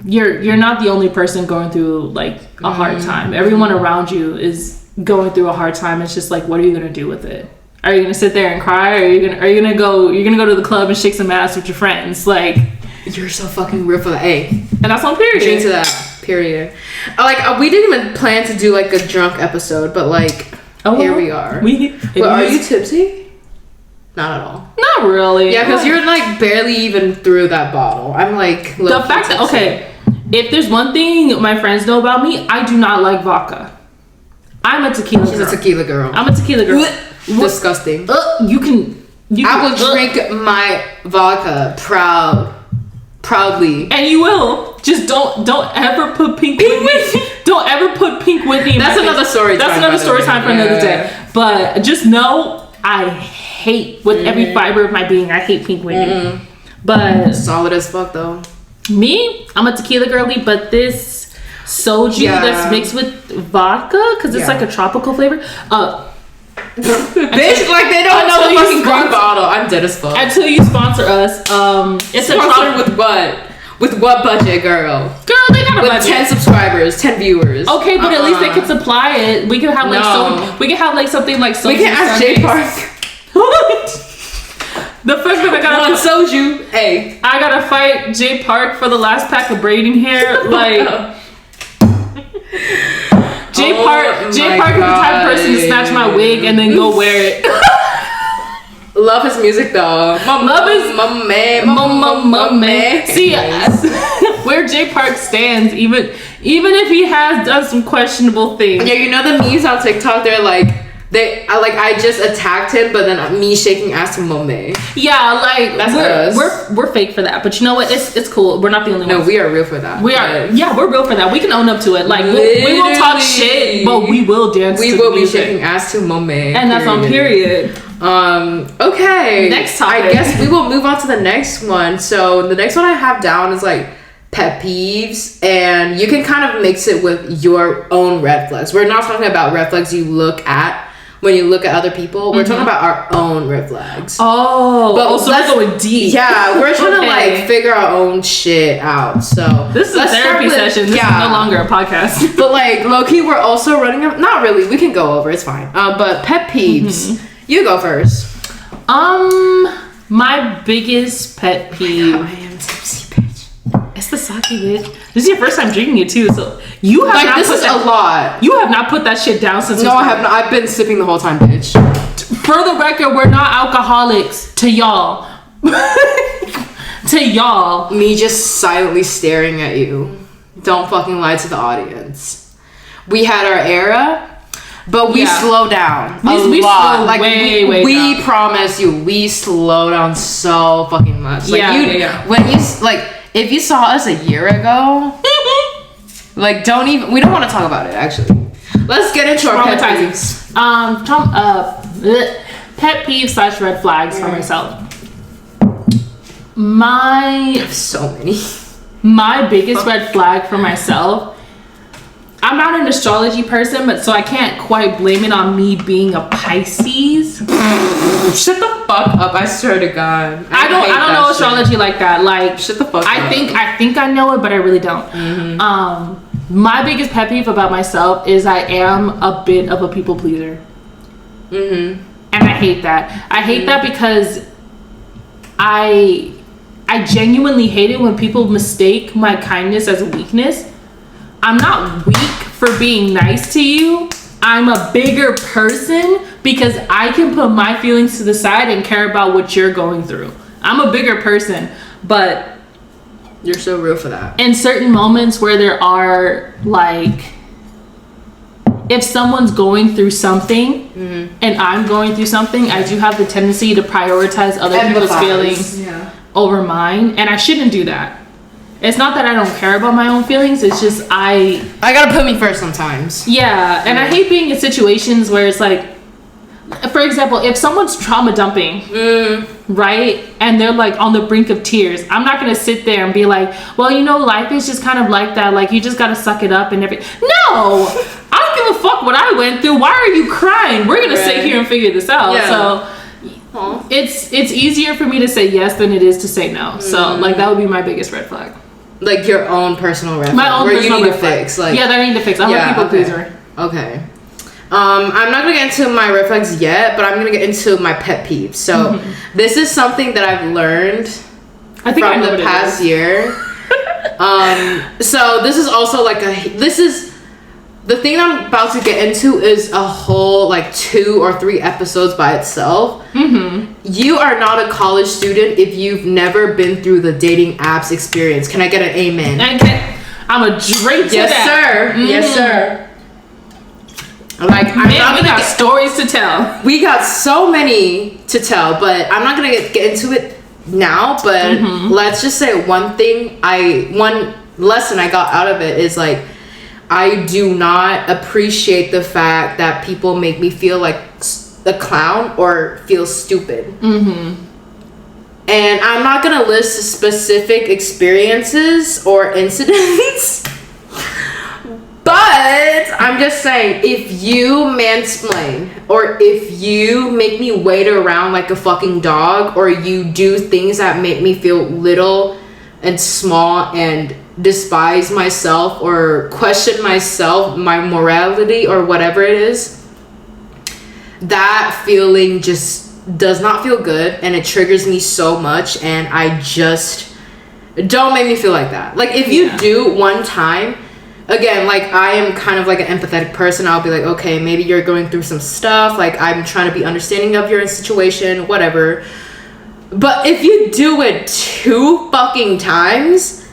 Speaker 2: you're not the only person going through like a hard time. Everyone around you is going through a hard time. It's just like, what are you gonna do with it? Are you gonna sit there and cry, or are you gonna go to the club and shake some ass with your friends? Like,
Speaker 1: you're so fucking real for that. Hey,
Speaker 2: and that's on period.
Speaker 1: Drink to that. Period. Like, we didn't even plan to do like a drunk episode, but like, here we are. Are you tipsy? Not at all.
Speaker 2: Not really.
Speaker 1: Yeah, because you're like barely even through that bottle. I'm like,
Speaker 2: the fact that, okay, if there's one thing my friends know about me, I do not like vodka. I'm a tequila girl.
Speaker 1: She's a tequila girl.
Speaker 2: I'm a tequila girl.
Speaker 1: Disgusting.
Speaker 2: I
Speaker 1: will drink my vodka proudly.
Speaker 2: And you will. Just don't ever put Pink Whitney. Don't ever put Pink Whitney in
Speaker 1: That's another story time.
Speaker 2: That's another story time for another day. But just know, I hate, with every fiber of my being, I hate Pink Whitney. But
Speaker 1: solid as fuck though.
Speaker 2: Me, I'm a tequila girly, but this soju that's mixed with vodka, because it's like a tropical flavor.
Speaker 1: Bitch, like they don't know the fucking green bottle. I'm dead as fuck.
Speaker 2: Until you sponsor us, it's
Speaker 1: sponsored with what? With what budget, girl?
Speaker 2: Girl, they got a budget.
Speaker 1: 10 subscribers, 10 viewers.
Speaker 2: Okay, but at least they could supply it. We could have like we could have like something like soju.
Speaker 1: We can ask J Park.
Speaker 2: The fact that I got
Speaker 1: one soju. Hey,
Speaker 2: I gotta fight J Park for the last pack of braiding hair. Like, J Park is the type of person to snatch my wig and then go wear it.
Speaker 1: Love his music though.
Speaker 2: Love is my man. See, where J Park stands, even if he has done some questionable things.
Speaker 1: Yeah, you know the memes on TikTok. They're like, I just attacked him, but then me shaking ass to Monet.
Speaker 2: Yeah, like
Speaker 1: that's us.
Speaker 2: We're fake for that, but you know what? It's cool. We're not the only ones.
Speaker 1: No, we are real for that.
Speaker 2: We are. Yeah, we're real for that. We can own up to it. Like we won't talk shit, but we will dance.
Speaker 1: We will be shaking ass to Monet,
Speaker 2: and that's on period.
Speaker 1: Okay.
Speaker 2: Next topic.
Speaker 1: I guess we will move on to the next one. So the next one I have down is like pet peeves, and you can kind of mix it with your own red flags. We're not talking about red flags you look at when you look at other people. We're talking about our own red flags.
Speaker 2: Oh, but so we're going deep.
Speaker 1: Yeah, we're trying to like figure our own shit out. So
Speaker 2: this is a therapy session. This is no longer a podcast.
Speaker 1: But like low-key, we're also running up. Not really. We can go over. It's fine. But pet peeves. You go first.
Speaker 2: My biggest pet peeve.
Speaker 1: I am tipsy, bitch.
Speaker 2: It's the sake, bitch. This is your first time drinking it too, so you have
Speaker 1: like
Speaker 2: not
Speaker 1: this
Speaker 2: put
Speaker 1: is
Speaker 2: that,
Speaker 1: a lot.
Speaker 2: You have not put that shit down since.
Speaker 1: No, I have not. I've been sipping the whole time, bitch.
Speaker 2: For the record, we're not alcoholics. To y'all. To y'all.
Speaker 1: Me just silently staring at you. Don't fucking lie to the audience. We had our era. But we slow down we lot.
Speaker 2: Slow
Speaker 1: like
Speaker 2: way
Speaker 1: we
Speaker 2: down.
Speaker 1: Promise you, we slow down so fucking much. Like when you like, if you saw us a year ago, like we don't want to talk about it. Actually, let's get into our pet peeves.
Speaker 2: Pet peeves / red flags for myself.
Speaker 1: I have so many.
Speaker 2: My biggest red flag for myself. I'm not an astrology person, but so I can't quite blame it on me being a Pisces.
Speaker 1: Shut the fuck up! I swear to God.
Speaker 2: I don't know astrology like that. Like,
Speaker 1: shut the fuck up.
Speaker 2: I think I know it, but I really don't. My biggest pet peeve about myself is I am a bit of a people pleaser. And I hate that. I hate that because I genuinely hate it when people mistake my kindness as a weakness. I'm not weak for being nice to you. I'm a bigger person because I can put my feelings to the side and care about what you're going through. I'm a bigger person, but
Speaker 1: you're so real for that.
Speaker 2: In certain moments where there are like, if someone's going through something and I'm going through something, I do have the tendency to prioritize other people's feelings over mine, and I shouldn't do that. it's not that I don't care about my own feelings. It's just
Speaker 1: I gotta put me first sometimes.
Speaker 2: Yeah, and I hate being in situations where it's like, for example, if someone's trauma dumping, right, and they're like on the brink of tears, I'm not gonna sit there and be like, well, you know, life is just kind of like that. Like, you just gotta suck it up and everything. No, I don't give a fuck what I went through. Why are you crying? We're gonna sit here and figure this out.
Speaker 1: Yeah.
Speaker 2: So it's easier for me to say yes than it is to say no. So like that would be my biggest red flag.
Speaker 1: Like your own personal red flag.
Speaker 2: My own
Speaker 1: where
Speaker 2: personal
Speaker 1: you need
Speaker 2: red
Speaker 1: to
Speaker 2: flag.
Speaker 1: fix. Like,
Speaker 2: yeah, that I need to fix. I'm a people pleaser.
Speaker 1: Okay. I'm not gonna get into my red flags yet, but I'm gonna get into my pet peeves. So this is something that I've learned
Speaker 2: I think
Speaker 1: from the past year. So this is also like the thing I'm about to get into is a whole like 2 or 3 episodes by itself. You are not a college student if you've never been through the dating apps experience. Can I get an amen?
Speaker 2: I'm a drink to
Speaker 1: yes,
Speaker 2: that.
Speaker 1: sir. Yes, sir. Like,
Speaker 2: we got stories to tell.
Speaker 1: We got so many to tell, but I'm not gonna get into it now. But let's just say one lesson I got out of it is like, I do not appreciate the fact that people make me feel like a clown or feel stupid. And I'm not gonna list specific experiences or incidents. But I'm just saying, if you mansplain or if you make me wait around like a fucking dog, or you do things that make me feel little and small and despise myself or question myself, my morality or whatever it is, that feeling just does not feel good and it triggers me so much, and I just don't make me feel like that. Like, if you do one time, again, like, I am kind of like an empathetic person. I'll be like, okay, maybe you're going through some stuff. Like, I'm trying to be understanding of your situation, whatever. But if you do it 2 fucking times,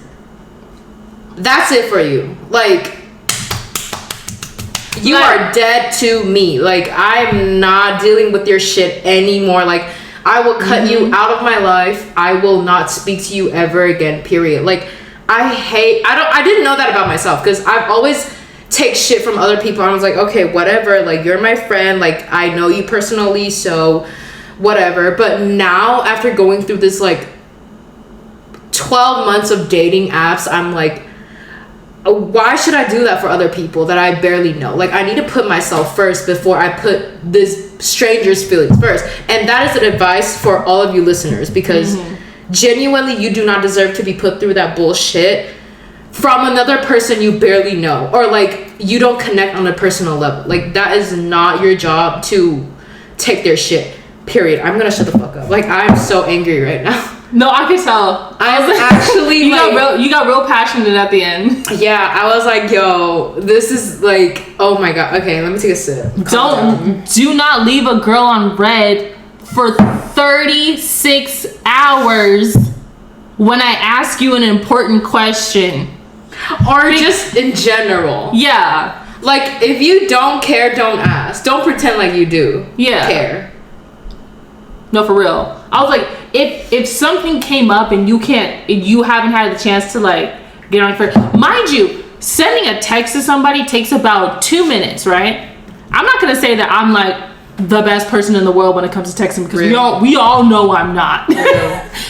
Speaker 1: that's it for you. Like, you are dead to me. Like, I'm not dealing with your shit anymore. Like, I will cut you out of my life. I will not speak to you ever again, period. Like, I didn't know that about myself, because I've always take shit from other people. I was like, okay, whatever, like, you're my friend, like, I know you personally, so whatever. But now, after going through this like 12 months of dating apps, I'm like, why should I do that for other people that I barely know? Like, I need to put myself first before I put this stranger's feelings first. And that is an advice for all of you listeners, because genuinely, you do not deserve to be put through that bullshit from another person you barely know, or like you don't connect on a personal level. Like, that is not your job to take their shit, period. I'm gonna shut the fuck up. Like, I'm so angry right now.
Speaker 2: No, I can tell.
Speaker 1: I was actually
Speaker 2: you got real passionate at the end.
Speaker 1: Yeah, I was like, yo, this is like, oh my god. Okay, let me take a sip.
Speaker 2: Do not leave a girl on red for 36 hours when I ask you an important question.
Speaker 1: Or just in general.
Speaker 2: Yeah.
Speaker 1: Like, if you don't care, don't ask. Don't pretend like you do care.
Speaker 2: No, for real. I was like, if something came up and you haven't had the chance to like get on for, mind you, sending a text to somebody takes about 2 minutes, right? I'm not gonna say that I'm like the best person in the world when it comes to texting, because we all know I'm not.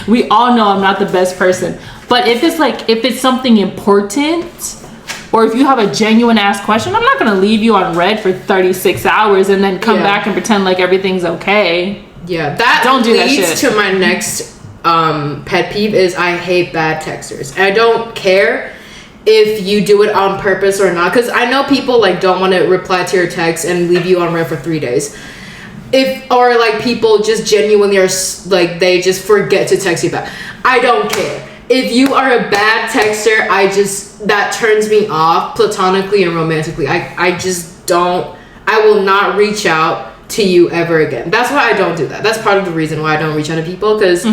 Speaker 2: We all know I'm not the best person. But if it's something important, or if you have a genuine ass question, I'm not gonna leave you on red for 36 hours and then come back and pretend like everything's okay.
Speaker 1: Yeah, that
Speaker 2: don't do that
Speaker 1: leads
Speaker 2: shit.
Speaker 1: to my next pet peeve is I hate bad texters. And I don't care if you do it on purpose or not, because I know people like don't want to reply to your text and leave you on red for 3 days. Or like people just genuinely are like, they just forget to text you back. I don't care. If you are a bad texter, that turns me off platonically and romantically. I just don't, I will not reach out to you ever again. That's why I don't do that. That's part of the reason why I don't reach out to people, because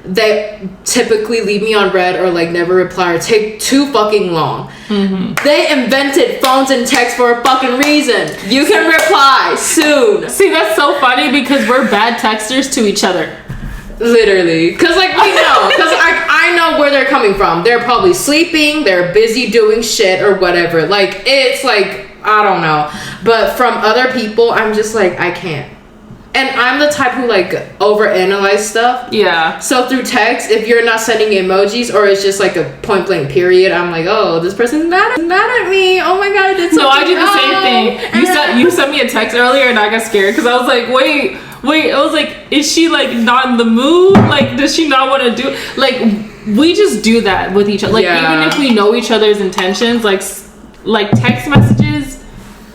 Speaker 1: they typically leave me on red or like never reply or take too fucking long. They invented phones and text for a fucking reason. You can reply soon.
Speaker 2: See, that's so funny because we're bad texters to each other.
Speaker 1: Literally, because like we know, because I know know where they're coming from. They're probably sleeping, they're busy doing shit or whatever. Like, it's like, I don't know. But from other people, I'm just like, I can't. And I'm the type who like overanalyze stuff.
Speaker 2: Yeah.
Speaker 1: So through text, if you're not sending emojis or it's just like a point blank period, I'm like, oh, this person's mad at me. Oh my god, I did something.
Speaker 2: No, I did the same thing. You sent me a text earlier and I got scared because I was like, wait. I was like, is she like not in the mood? Like, does she not want to do? Like, we just do that with each other. Like, even if we know each other's intentions, like text messages,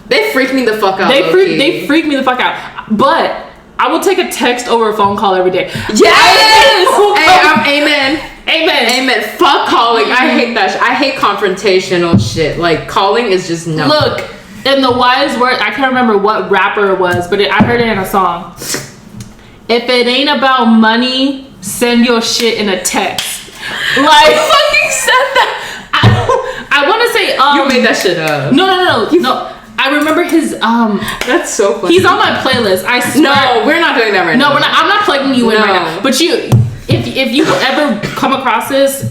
Speaker 1: they freak me the fuck out.
Speaker 2: They freak me the fuck out. But I will take a text over a phone call every day.
Speaker 1: Yes! Amen. Fuck calling. I hate that shit. I hate confrontational shit. Like, calling is just no.
Speaker 2: Look, in the wise word, I can't remember what rapper it was, but I heard it in a song. If it ain't about money, send your shit in a text. Like,
Speaker 1: fucking said that.
Speaker 2: I want to say,
Speaker 1: you made that shit up.
Speaker 2: No. I remember his
Speaker 1: That's so funny.
Speaker 2: He's on my playlist. I swear.
Speaker 1: No, we're not doing that right now.
Speaker 2: No, we're not. I'm not plugging you in right now. But if you ever come across this,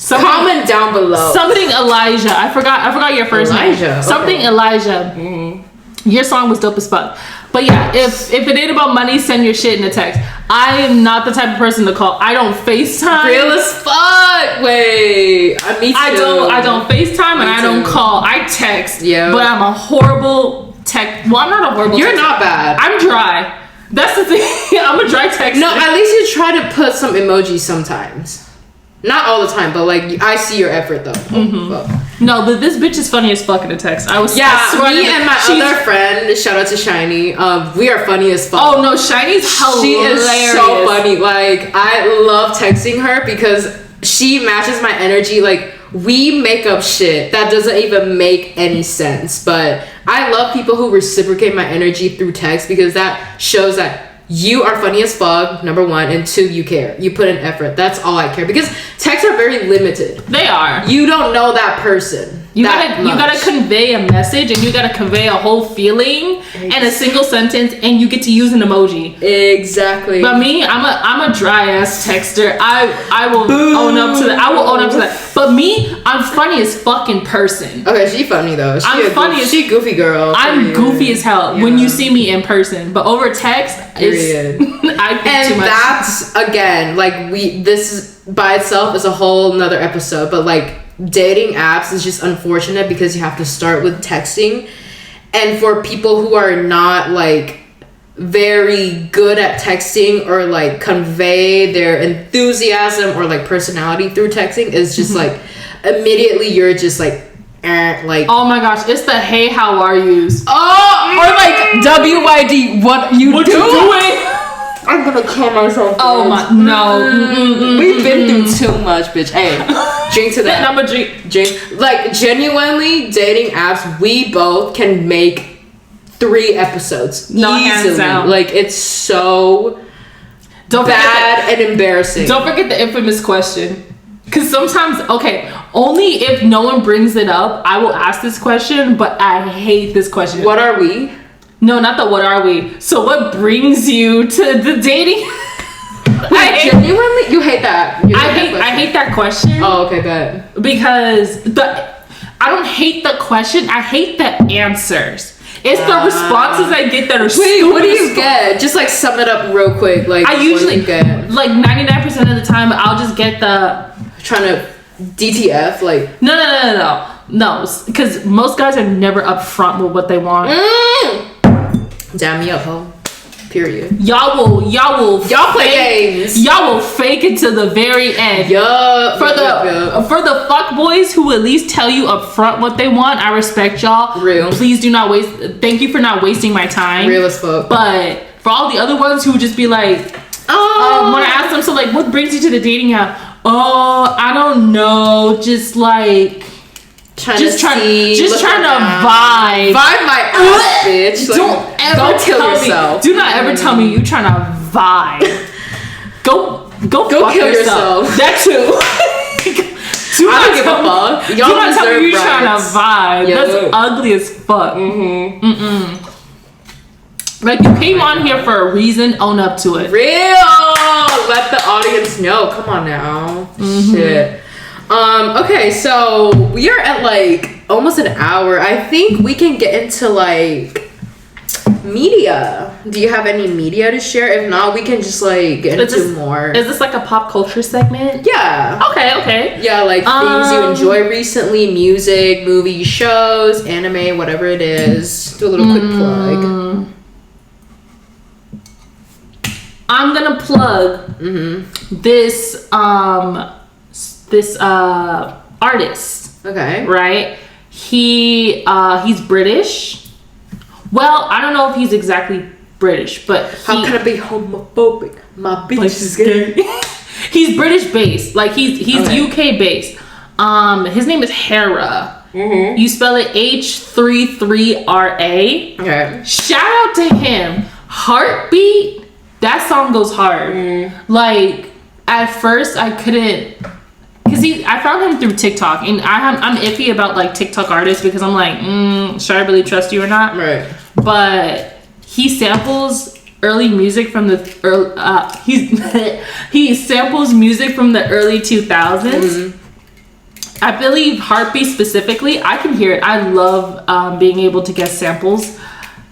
Speaker 1: comment down below.
Speaker 2: Something Elijah. I forgot your first name.
Speaker 1: Elijah.
Speaker 2: Something
Speaker 1: okay.
Speaker 2: Elijah.
Speaker 1: Mm-hmm.
Speaker 2: Your song was dope as fuck. But yeah, if it ain't about money, send your shit in a text. I am not the type of person to call. I don't FaceTime.
Speaker 1: Real as fuck. Wait, me too.
Speaker 2: I don't FaceTime and I don't call. I text.
Speaker 1: Yeah.
Speaker 2: But I'm a horrible text. Well, I'm not a horrible.
Speaker 1: You're not bad.
Speaker 2: I'm dry. That's the thing. I'm a dry texter.
Speaker 1: No, at least you try to put some emojis sometimes. Not all the time, but like I see your effort though.
Speaker 2: Mm-hmm. No, but this bitch is funny as fuck in a text. I was
Speaker 1: me and my other friend, shout out to Shiny. We are funny as fuck.
Speaker 2: Oh no, Shiny's hilarious.
Speaker 1: She is so funny. Like, I love texting her because she matches my energy. Like, we make up shit that doesn't even make any sense. But I love people who reciprocate my energy through text because that shows that you are funny as fuck, number one, and two, you care. You put in effort. That's all I care. Because texts are very limited.
Speaker 2: They are.
Speaker 1: You don't know that person.
Speaker 2: You gotta convey a message and you gotta convey a whole feeling in a single sentence, and you get to use an emoji.
Speaker 1: Exactly.
Speaker 2: But me, I'm a dry ass texter. I will own up to that. I will own up to that. But me, I'm funny as fuck in person.
Speaker 1: Okay, she funny though. She goofy girl.
Speaker 2: I'm goofy as hell when you see me in person, but over text,
Speaker 1: period.
Speaker 2: I think too much.
Speaker 1: That's again like this is by itself is a whole nother episode, but like dating apps is just unfortunate because you have to start with texting, and for people who are not like very good at texting or like convey their enthusiasm or like personality through texting is just like immediately you're just like
Speaker 2: oh my gosh, it's the hey how are yous.
Speaker 1: Oh, or like WYD what you doing? I'm gonna kill myself.
Speaker 2: Oh my no.
Speaker 1: We've been through too much, bitch. Hey, drink to that.
Speaker 2: I'm a drink.
Speaker 1: Like genuinely, dating apps, we both can make 3 episodes easily.
Speaker 2: Hands down.
Speaker 1: Like it's so bad and embarrassing.
Speaker 2: Don't forget the infamous question. Because sometimes, only if no one brings it up, I will ask this question, but I hate this question.
Speaker 1: What are we?
Speaker 2: No, not the what are we. So what brings you to the dating?
Speaker 1: Genuinely, you hate that.
Speaker 2: I hate that question.
Speaker 1: Oh, okay, good.
Speaker 2: Because I don't hate the question. I hate the answers. It's the responses I get that are stupid.
Speaker 1: What do you get? Just like sum it up real quick. Like
Speaker 2: I usually get like 99% of the time I'll just get the
Speaker 1: trying to DTF like
Speaker 2: no, because most guys are never upfront with what they want.
Speaker 1: Damn me up, ho. Period.
Speaker 2: Y'all
Speaker 1: play games.
Speaker 2: Y'all will fake it to the very end. For the fuck boys who at least tell you up front what they want, I respect y'all.
Speaker 1: Real.
Speaker 2: Please do not waste. Thank you for not wasting my time.
Speaker 1: Real as fuck.
Speaker 2: But for all the other ones who would just be like, when I ask them, so like, what brings you to the dating app? Oh, I don't know. Just like. Trying to vibe
Speaker 1: my ass, bitch. Like,
Speaker 2: don't kill yourself. Do not ever tell me you trying to vibe. Go fuck
Speaker 1: kill
Speaker 2: yourself. That too.
Speaker 1: I don't give a fuck.
Speaker 2: Do not tell me you trying to vibe.
Speaker 1: Yeah.
Speaker 2: That's ugly as fuck. Like, you came on here for a reason. Own up to it.
Speaker 1: Real. Let the audience know. Come on now. Shit. Okay, so we are at like almost an hour. I think we can get into like media. Do you have any media to share? If not, we can just like get into more.
Speaker 2: Is this like a pop culture segment?
Speaker 1: Yeah.
Speaker 2: Okay.
Speaker 1: Yeah, like things you enjoy recently, music, movies, shows, anime, whatever it is. Do a little quick plug.
Speaker 2: I'm gonna plug this artist.
Speaker 1: Okay.
Speaker 2: Right? He's British. Well, I don't know if he's exactly British, but
Speaker 1: how can I be homophobic? My bitch is gay.
Speaker 2: He's British based. Like he's
Speaker 1: Okay.
Speaker 2: UK based. His name is Hera. You spell it H33RA.
Speaker 1: Okay.
Speaker 2: Shout out to him. Heartbeat. That song goes hard. Like at first I couldn't, cause I found him through TikTok, and I'm iffy about like TikTok artists because I'm like, should I really trust you or not?
Speaker 1: Right.
Speaker 2: But he samples early music from the he samples music from the early 2000s. I believe Heartbeat specifically, I can hear it. I love being able to get samples.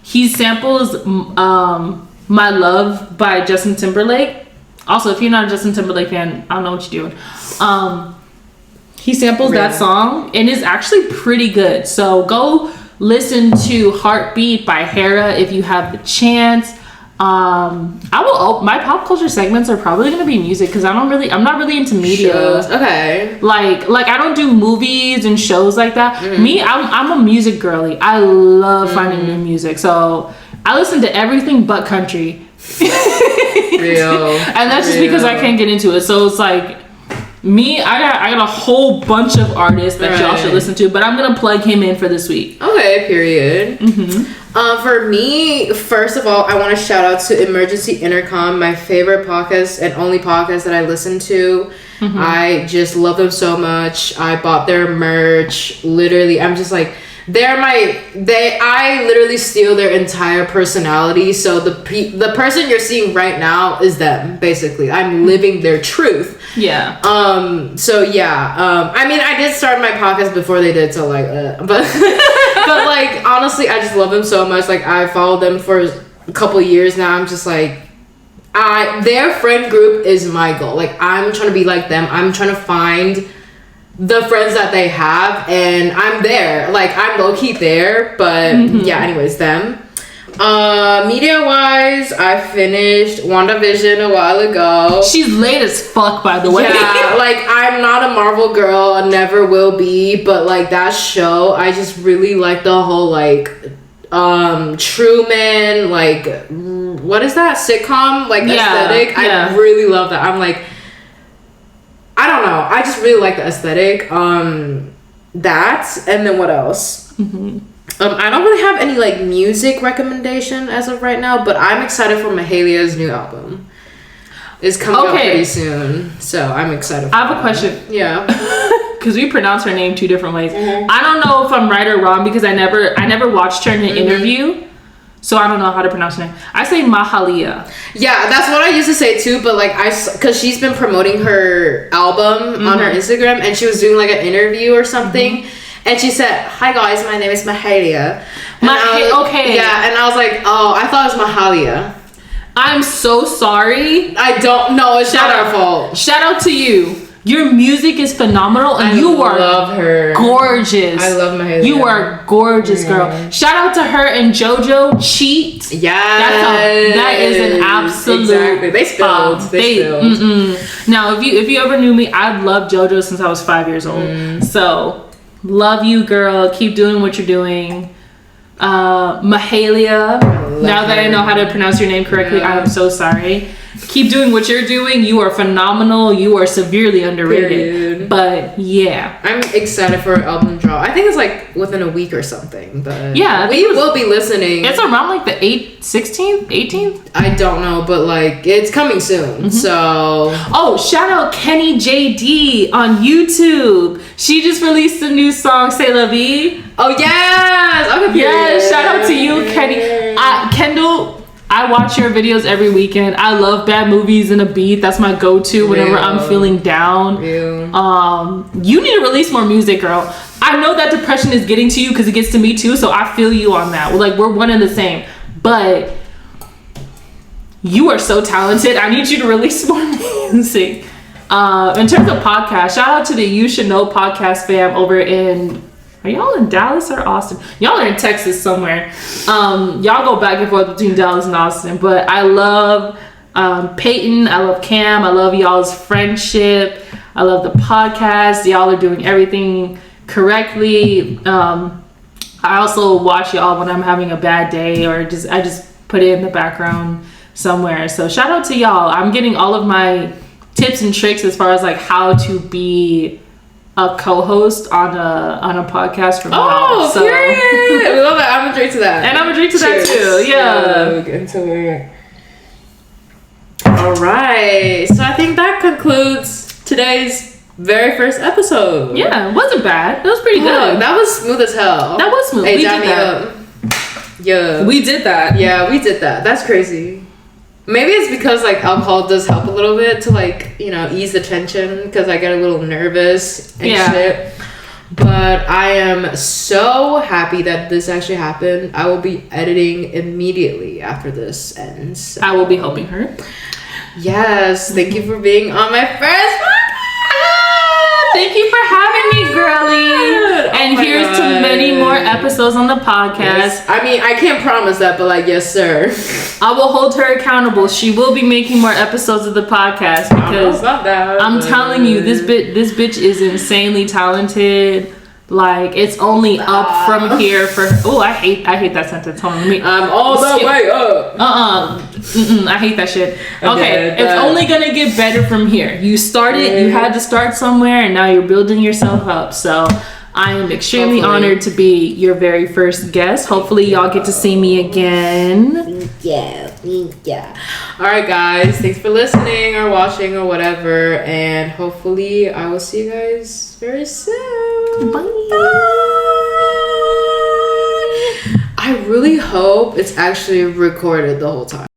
Speaker 2: He samples My Love by Justin Timberlake. Also, if you're not a Justin Timberlake fan, I don't know what you're doing. He samples that song and is actually pretty good. So go listen to Heartbeat by Hera if you have the chance. My pop culture segments are probably gonna be music because I'm not really into media.
Speaker 1: Shows. Okay.
Speaker 2: Like I don't do movies and shows like that. Me, I'm a music girly. I love finding new music. So I listen to everything but country.
Speaker 1: Real.
Speaker 2: And that's just because I can't get into it. So it's like me, I got a whole bunch of artists that y'all should listen to, but I'm gonna plug him in for this week.
Speaker 1: Okay, period. For me, first of all, I want to shout out to Emergency Intercom, my favorite podcast and only podcast that I listen to. I just love them so much. I bought their merch. Literally, I'm just like, I literally steal their entire personality. So the person you're seeing right now is them, basically. I'm living their truth.
Speaker 2: Yeah.
Speaker 1: So yeah. I mean, I did start my podcast before they did, so like, but but like honestly, I just love them so much. Like I followed them for a couple years now. I'm just like, their friend group is my goal. Like I'm trying to be like them. I'm trying to find the friends that they have, and I'm there. Like I'm low key there, but yeah. Anyways, them. Media wise, I finished WandaVision a while ago.
Speaker 2: She's late as fuck, by the way.
Speaker 1: Yeah, like I'm not a Marvel girl, I never will be, but like that show, I just really like the whole like Truman, like what is that sitcom like aesthetic? I really love that. I'm like, I don't know, I just really like the aesthetic. That, and then what else? I don't really have any like music recommendation as of right now, but I'm excited for Mahalia's new album. It's coming out pretty soon, so I'm excited.
Speaker 2: I have a question.
Speaker 1: Yeah,
Speaker 2: because we pronounce her name two different ways. I don't know if I'm right or wrong because I never watched her in an interview, so I don't know how to pronounce her name. I say Mahalia.
Speaker 1: Yeah, that's what I used to say too, but like because she's been promoting her album on her Instagram, and she was doing like an interview or something. And she said, "Hi guys, my name is Mahalia."
Speaker 2: Okay.
Speaker 1: Yeah, and I was like, "Oh, I thought it was Mahalia."
Speaker 2: I'm so sorry.
Speaker 1: I don't know. It's not our fault.
Speaker 2: Shout out to you. Your music is phenomenal, and you are
Speaker 1: love her.
Speaker 2: Gorgeous.
Speaker 1: I love Mahalia.
Speaker 2: You are gorgeous, girl. Shout out to her and JoJo Cheat.
Speaker 1: Yeah,
Speaker 2: that is an absolute.
Speaker 1: Exactly. They spilled. They spilled.
Speaker 2: Now, if you ever knew me, I've loved JoJo since I was 5 years old. So. Love you, girl. Keep doing what you're doing. Mahalia. Now that I know how to pronounce your name correctly, I am so sorry. Keep doing what you're doing. You are phenomenal. You are severely underrated. Dude. But yeah,
Speaker 1: I'm excited for an album drop. I think it's like within a week or something. But
Speaker 2: yeah,
Speaker 1: we will be listening.
Speaker 2: It's around like the 16th, 18th.
Speaker 1: I don't know, but like it's coming soon. So
Speaker 2: shout out Kenny JD on YouTube. She just released a new song, "C'est la vie."
Speaker 1: Oh yes, okay.
Speaker 2: Yes, shout out to you, Kenny. Kendall. I watch your videos every weekend. I love bad movies and a beat. That's my go-to whenever I'm feeling down. You need to release more music, girl. I know that depression is getting to you because it gets to me too, so I feel you on that. Like, we're one and the same. But you are so talented. I need you to release more music. In terms of podcast, shout out to the You Should Know podcast fam over in... Are y'all in Dallas or Austin? Y'all are in Texas somewhere. Y'all go back and forth between Dallas and Austin. But I love Peyton. I love Cam. I love y'all's friendship. I love the podcast. Y'all are doing everything correctly. I also watch y'all when I'm having a bad day, or I just put it in the background somewhere. So shout out to y'all. I'm getting all of my tips and tricks as far as like how to be a co-host on a podcast from y'all. So
Speaker 1: period. We love it. I'm gonna drink to that.
Speaker 2: And I'm gonna drink to that too. Yeah.
Speaker 1: Get into it. All right. So I think that concludes today's very first episode.
Speaker 2: Yeah, it wasn't bad. It was pretty good.
Speaker 1: That was smooth as hell.
Speaker 2: That was smooth.
Speaker 1: Hey,
Speaker 2: we did that.
Speaker 1: Yeah.
Speaker 2: We did that.
Speaker 1: Yeah, we did that. That's crazy. Maybe it's because like alcohol does help a little bit to like, you know, ease the tension, because I get a little nervous and shit. But I am so happy that this actually happened. I will be editing immediately after this ends.
Speaker 2: I will be helping her.
Speaker 1: Yes, thank you for being on my first podcast.
Speaker 2: Thank you for having me, girlie. And here's to many more episodes on the podcast.
Speaker 1: Yes. I mean, I can't promise that, but like, yes, sir.
Speaker 2: I will hold her accountable. She will be making more episodes of the podcast because I'm telling you, this bitch is insanely talented. Like, it's only up from here for... Oh, I hate that sentence. Hold on, let me...
Speaker 1: I'm all the way up.
Speaker 2: I hate that shit. Okay, it's only gonna get better from here. You started, you had to start somewhere, and now you're building yourself up. So I am extremely honored to be your very first guest. Hopefully y'all get to see me again.
Speaker 1: Yeah. All right, guys. Thanks for listening or watching or whatever. And hopefully I will see you guys very soon.
Speaker 2: Bye.
Speaker 1: I really hope it's actually recorded the whole time.